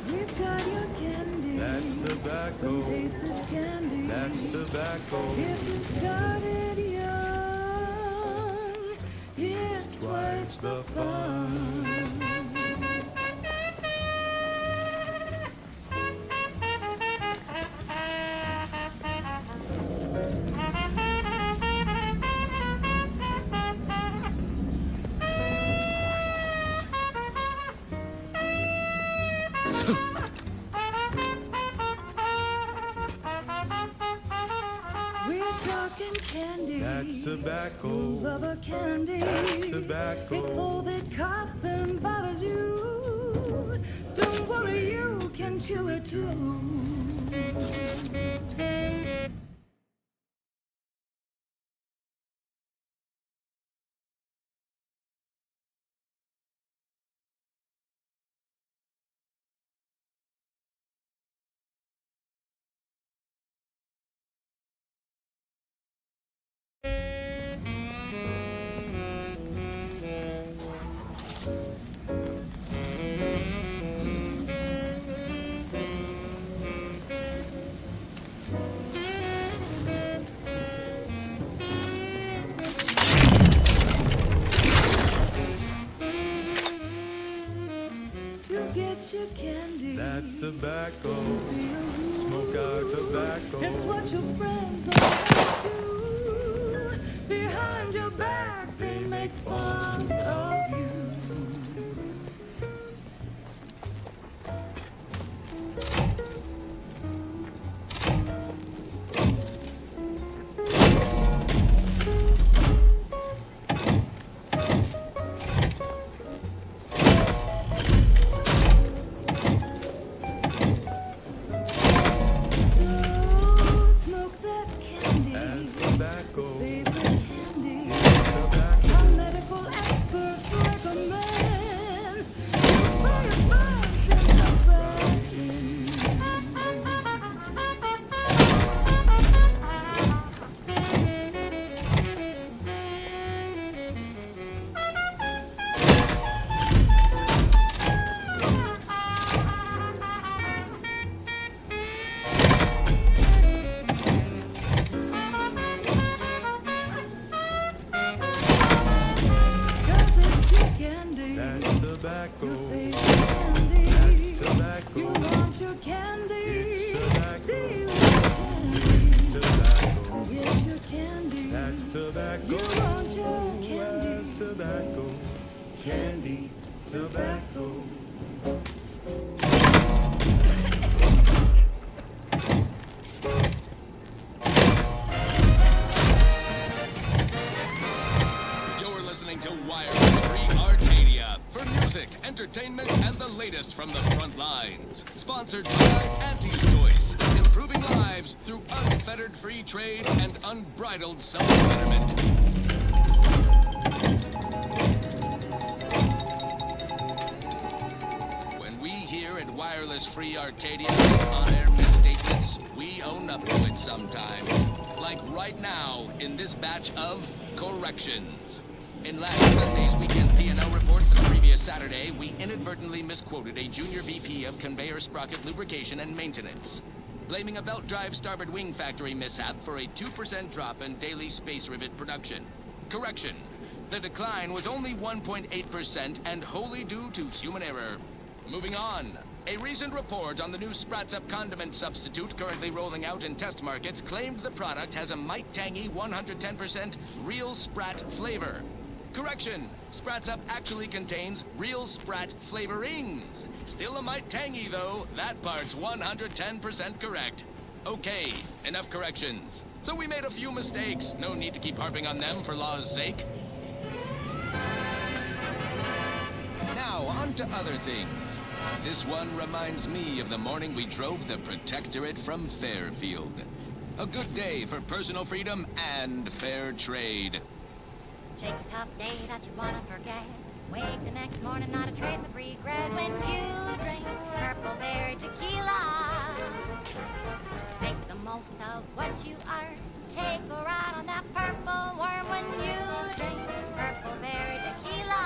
S14: We've got your candy.
S1: That's tobacco.
S14: Taste this candy.
S1: That's tobacco.
S14: If you started young, it's twice the fun. We're talking candy.
S1: That's tobacco.
S14: Lover candy.
S1: That's tobacco.
S14: If all that coughing bothers you, don't worry, you can chew it too. Get your candy.
S1: That's tobacco. Smoke out tobacco.
S14: It's what your friends always do. Behind your back, they make fun of you. Tobacco. Favorite candy. Tobacco. A medical expert.
S1: tobacco.
S14: Your favorite candy.
S1: That's tobacco.
S14: You want your candy.
S1: It's tobacco.
S14: Do you want
S1: It's tobacco.
S14: Get your candy.
S1: That's tobacco.
S14: You want your candy.
S1: That's tobacco. Candy, tobacco.
S16: You're listening to Wireless Free Arcadia for music, entertainment, and the latest from the front lines. Sponsored by Auntie's Choice, improving lives through unfettered free trade and unbridled self-betterment. When we here at Wireless Free Arcadia make on-air misstatements, we own up to it sometimes. Like right now in this batch of corrections. In last Sunday's weekend P&L report for the previous Saturday, we inadvertently misquoted a junior VP of conveyor sprocket lubrication and maintenance, blaming a belt drive starboard wing factory mishap for a 2% drop in daily space rivet production. Correction. The decline was only 1.8% and wholly due to human error. Moving on. A recent report on the new Sprats Up condiment substitute currently rolling out in test markets claimed the product has a might tangy 110% real Sprat flavor. Correction. Sprats Up actually contains real Sprat flavorings. Still a mite tangy though. That part's 110% correct. Okay, enough corrections. So we made a few mistakes. No need to keep harping on them for law's sake. Now, on to other things. This one reminds me of the morning we drove the Protectorate from Fairfield. A good day for personal freedom and fair trade.
S10: Shake a tough day that you wanna forget. Wake the next morning, not a trace of regret. When you drink Purple Berry Tequila, make the most of what you are. Take a ride on that purple worm when you drink Purple Berry Tequila.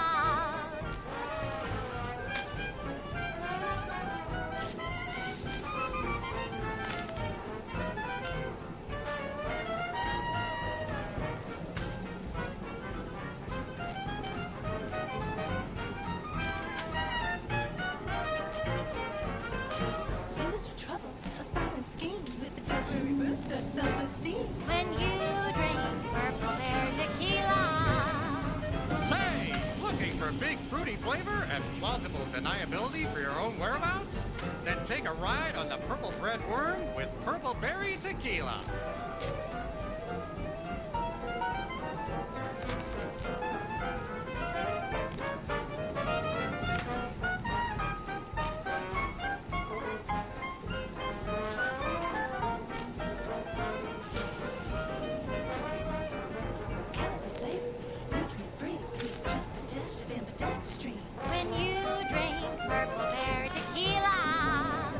S14: Use your troubles, aspiring schemes with the temporary boost of self-esteem.
S10: When you drink Purple Berry Tequila.
S5: Say, looking for big fruity flavor and plausible deniability for your own whereabouts? Then take a ride on the Purple Bread Worm with Purple Berry Tequila.
S10: When you drink Purple Berry Tequila.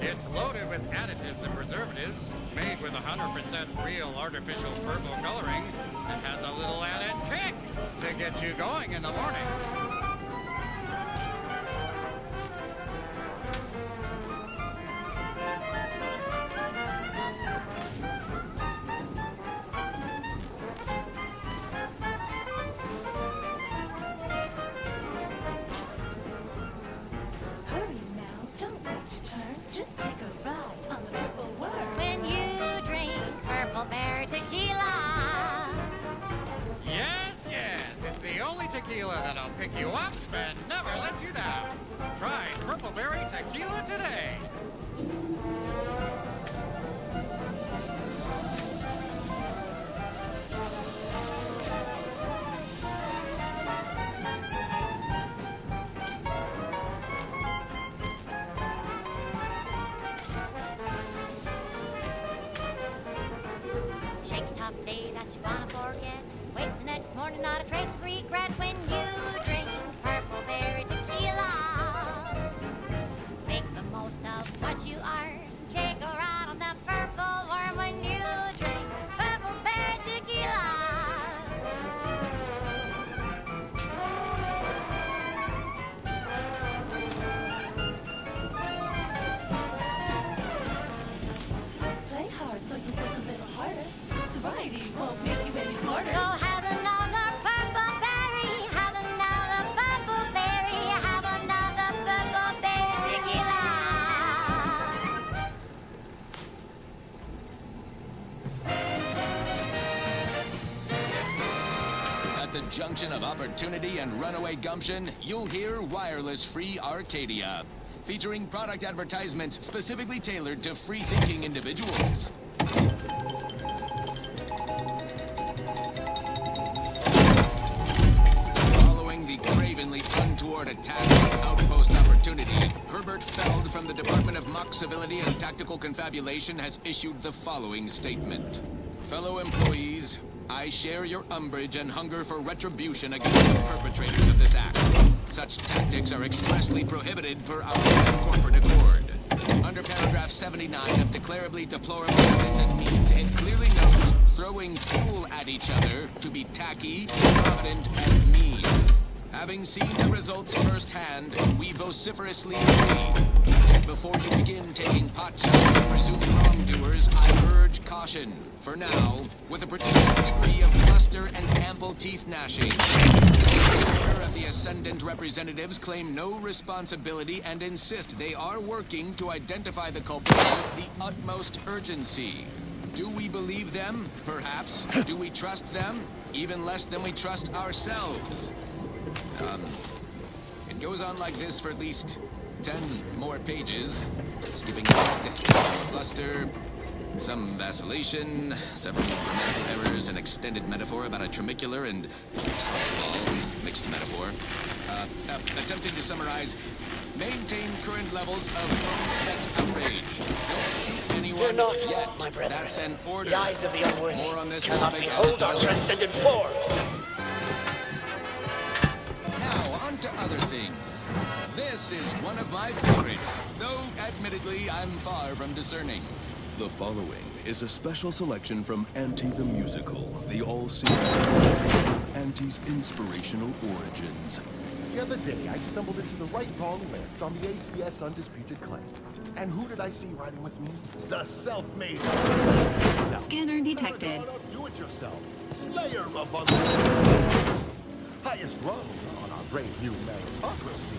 S5: It's loaded with additives and preservatives, made with 100% real artificial purple coloring, and has a little added kick to get you going in the morning.
S14: Hurry now, don't wait your turn. Just take a ride on the purple worm.
S10: When you drink Purple Berry Tequila.
S5: Yes, yes, it's the only tequila that'll pick you up and never let you down. Try Purple Berry Tequila today.
S10: Shake a tough day that you wanna forget. Wake the next morning, not a trace of regret. When you drink Purple Berry Tequila. Make the most of what you are.
S16: junction of opportunity and runaway gumption, you'll hear Wireless Free Arcadia, featuring product advertisements specifically tailored to free-thinking individuals. Following the cravenly untoward attack on Outpost Opportunity, Herbert Feld from the Department of Mock Civility and Tactical Confabulation has issued the following statement. Fellow employees, I share your umbrage and hunger for retribution against the perpetrators of this act. Such tactics are expressly prohibited per our corporate accord. Under paragraph 79 of declarably deplorable methods and means, it clearly notes throwing fuel at each other to be tacky, improvident, and mean. Having seen the results firsthand, we vociferously agree. Yet before you begin taking pot shots at presumed wrongdoers, I urge caution. For now, with a particular degree of bluster and ample teeth gnashing. The of the Ascendant representatives claim no responsibility and insist they are working to identify the culprit with the utmost urgency. Do we believe them? Perhaps. Do we trust them? Even less than we trust ourselves. It goes on like this for at least 10 more pages. Skipping back to bluster, some vacillation, several grammatical errors, an extended metaphor about a tramicular and tossball, mixed metaphor. Attempting to summarize, maintain current levels of circumspect outrage. Don't shoot anyone
S17: Fear not,
S16: yet.
S17: my brethren.
S16: That's an order.
S17: The eyes of the unworthy
S16: More on this
S17: cannot
S16: topic as
S17: behold
S16: it
S17: our
S16: develops.
S17: transcendent forms.
S16: Now, on to other things. This is one of my favorites, though admittedly I'm far from discerning.
S6: The following is a special selection from Auntie the Musical, the all-seeing of Auntie's inspirational origins.
S15: The other day, I stumbled into the right-wrong left on the ACS Undisputed Claim. And who did I see riding with me? The self-made...
S4: Scanner detected.
S15: Do-it-yourself. Slayer of unbelievers. Highest rung on our brave new meritocracy.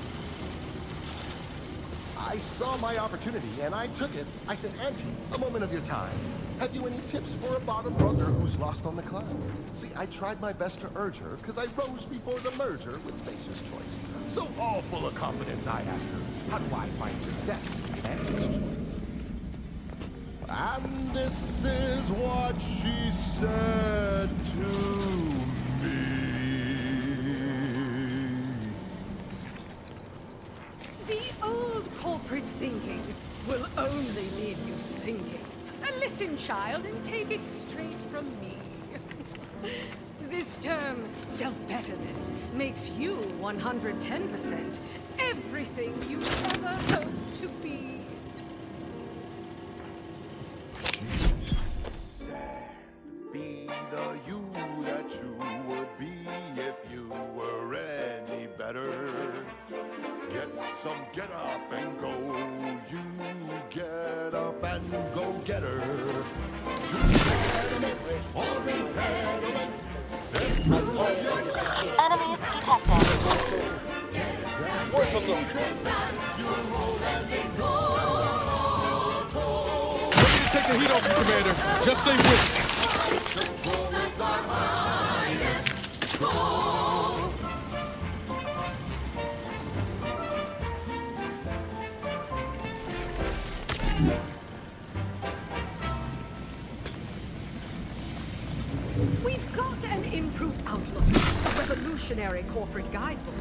S15: I saw my opportunity, and I took it. I said, Auntie, a moment of your time. Have you any tips for a bottom runner who's lost on the climb? See, I tried my best to urge her, because I rose before the merger with Spacer's Choice. So all full of confidence, I asked her, how do I find success? Auntie's Choice. And this is what she said to me.
S11: The old corporate thinking will only leave you sinking. Listen, child, and take it straight from me. This term, self-betterment, makes you 110% everything you ever hoped to be.
S15: Be the you that you would be if you were any better. Get some get up and go. You get up and go get her. Impediments or impediments. Improve yourself.
S2: Enemies detected.
S15: Work of
S9: Take the heat off you, Commander. Just say which.
S10: Controllers are minus 4.
S11: We've got an improved outlook, a revolutionary corporate guidebook,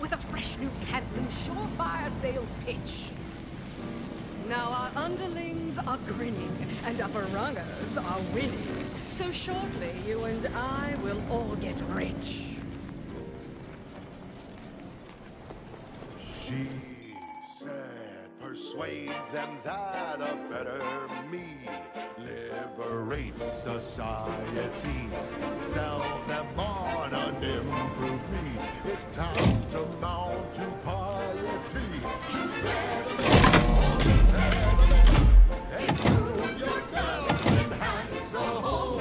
S11: with a fresh new Canton surefire sales pitch. Now our underlings are grinning, and upper rungers are winning. So shortly, you and I will all get rich.
S15: She said, persuade them that a better me liberates society. Sell them on an improved me. It's time to mount to piety. Choose improve yourself, enhance the whole.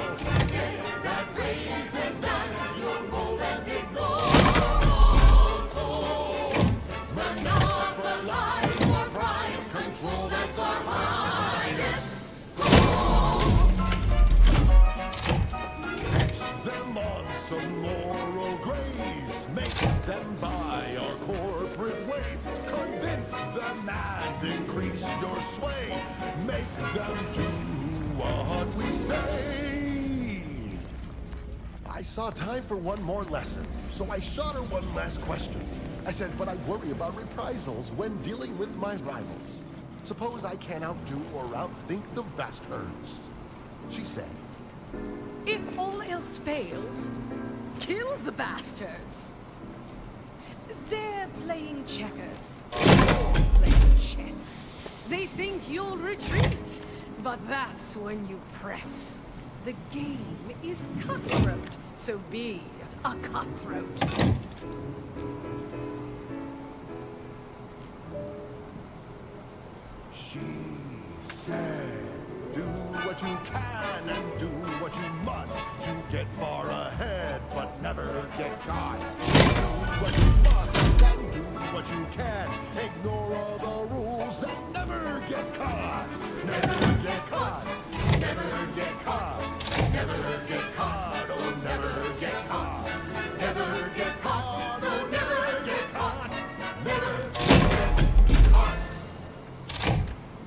S15: Get that raise and dance your role and ignore all told. Monopolize for price control, that's our highest goal. Catch them on some moral grace. them by our corporate ways. Convince them and increase your sway. Make them do what we say. I saw time for one more lesson, so I shot her one last question. I said, but I worry about reprisals when dealing with my rivals. Suppose I can't outdo or outthink the vast herds. She said,
S11: If all else fails, kill the bastards. They're playing checkers. You're playing chess. They think you'll retreat, but that's when you press. The game is cutthroat, so be a cutthroat.
S15: She said, do what you can and do what you must to get far ahead, but never get caught. Do what you must and do what you can. Ignore all the rules and never get caught. Never get caught. Never get caught. Never get caught. Oh, never get caught. Never get caught. Oh, never get caught. Never get caught.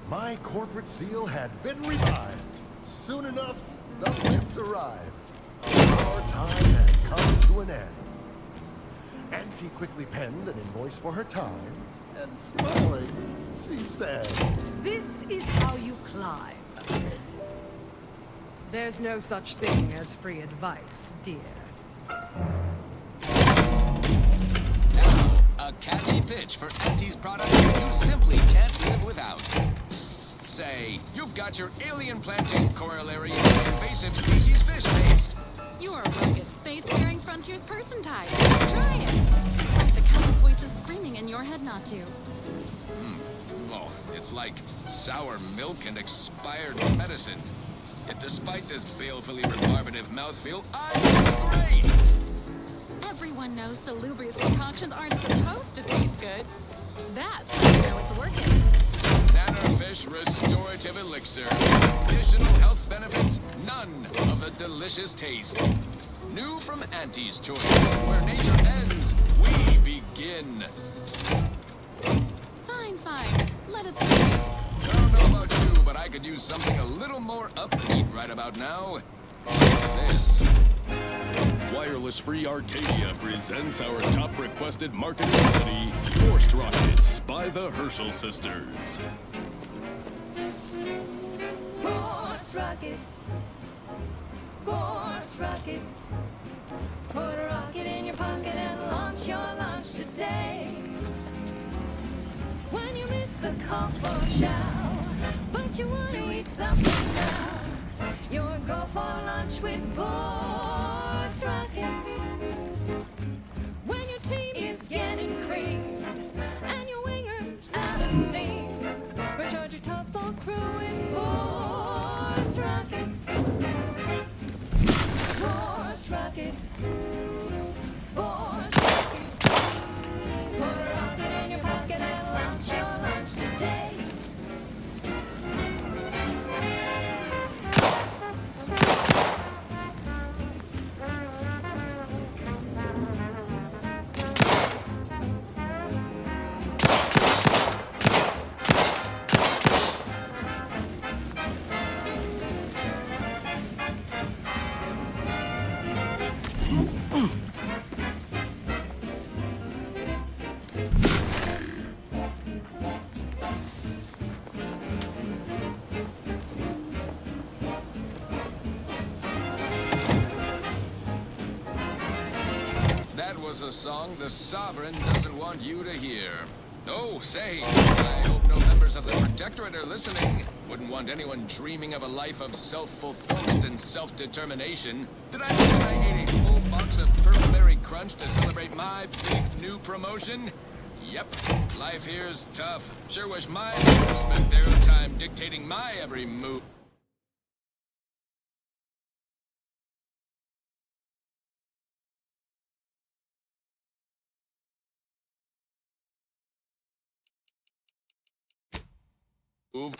S15: My corporate seal had been revived. Soon enough, the lift arrived. Our time had come to an end. Auntie quickly penned an invoice for her time, and smiling, she said,
S11: This is how you climb. There's no such thing as free advice, dear.
S16: Now, a catchy pitch for Auntie's product you simply can't live without. Say, you've got your alien plantain corollary in invasive species fish paste.
S8: You're a rugged, space-faring frontiers person type. Try it! Despite the countless voices screaming in your head not to.
S16: Oh, it's like sour milk and expired medicine. Yet despite this balefully rebarbative mouthfeel, I feel great!
S8: Everyone knows salubrious concoctions aren't supposed to taste good. That's how you know it's working.
S16: Nannerfish Restorative Elixir. Additional health benefits, none of the delicious taste. New from Auntie's Choice, where nature ends, we begin.
S8: Fine. Let us begin.
S16: I don't know about you, but I could use something a little more upbeat right about now. Like this.
S6: Wireless Free Arcadia presents our top requested marketability, Forced Rockets by the Herschel Sisters.
S10: Force rockets. Force rockets. Put a rocket in your pocket and launch your launch today. When you miss the call for chow, but you want to eat something now, you'll go for lunch with Force rockets. When your team is getting creamed and your winger's out of steam, recharge your tossball crew with Force rockets. Force rockets. Force rockets. Put a rocket in your pocket and launch your lunch today.
S16: That was a song the Sovereign doesn't want you to hear. Oh, say, I hope no members of the Protectorate are listening. Wouldn't want anyone dreaming of a life of self-fulfillment and self-determination. Did I mention I ate a full box of Purple Berry Crunch to celebrate my big new promotion? Yep, life here's tough. Sure wish my neighbors spent their time dictating my every move. Move.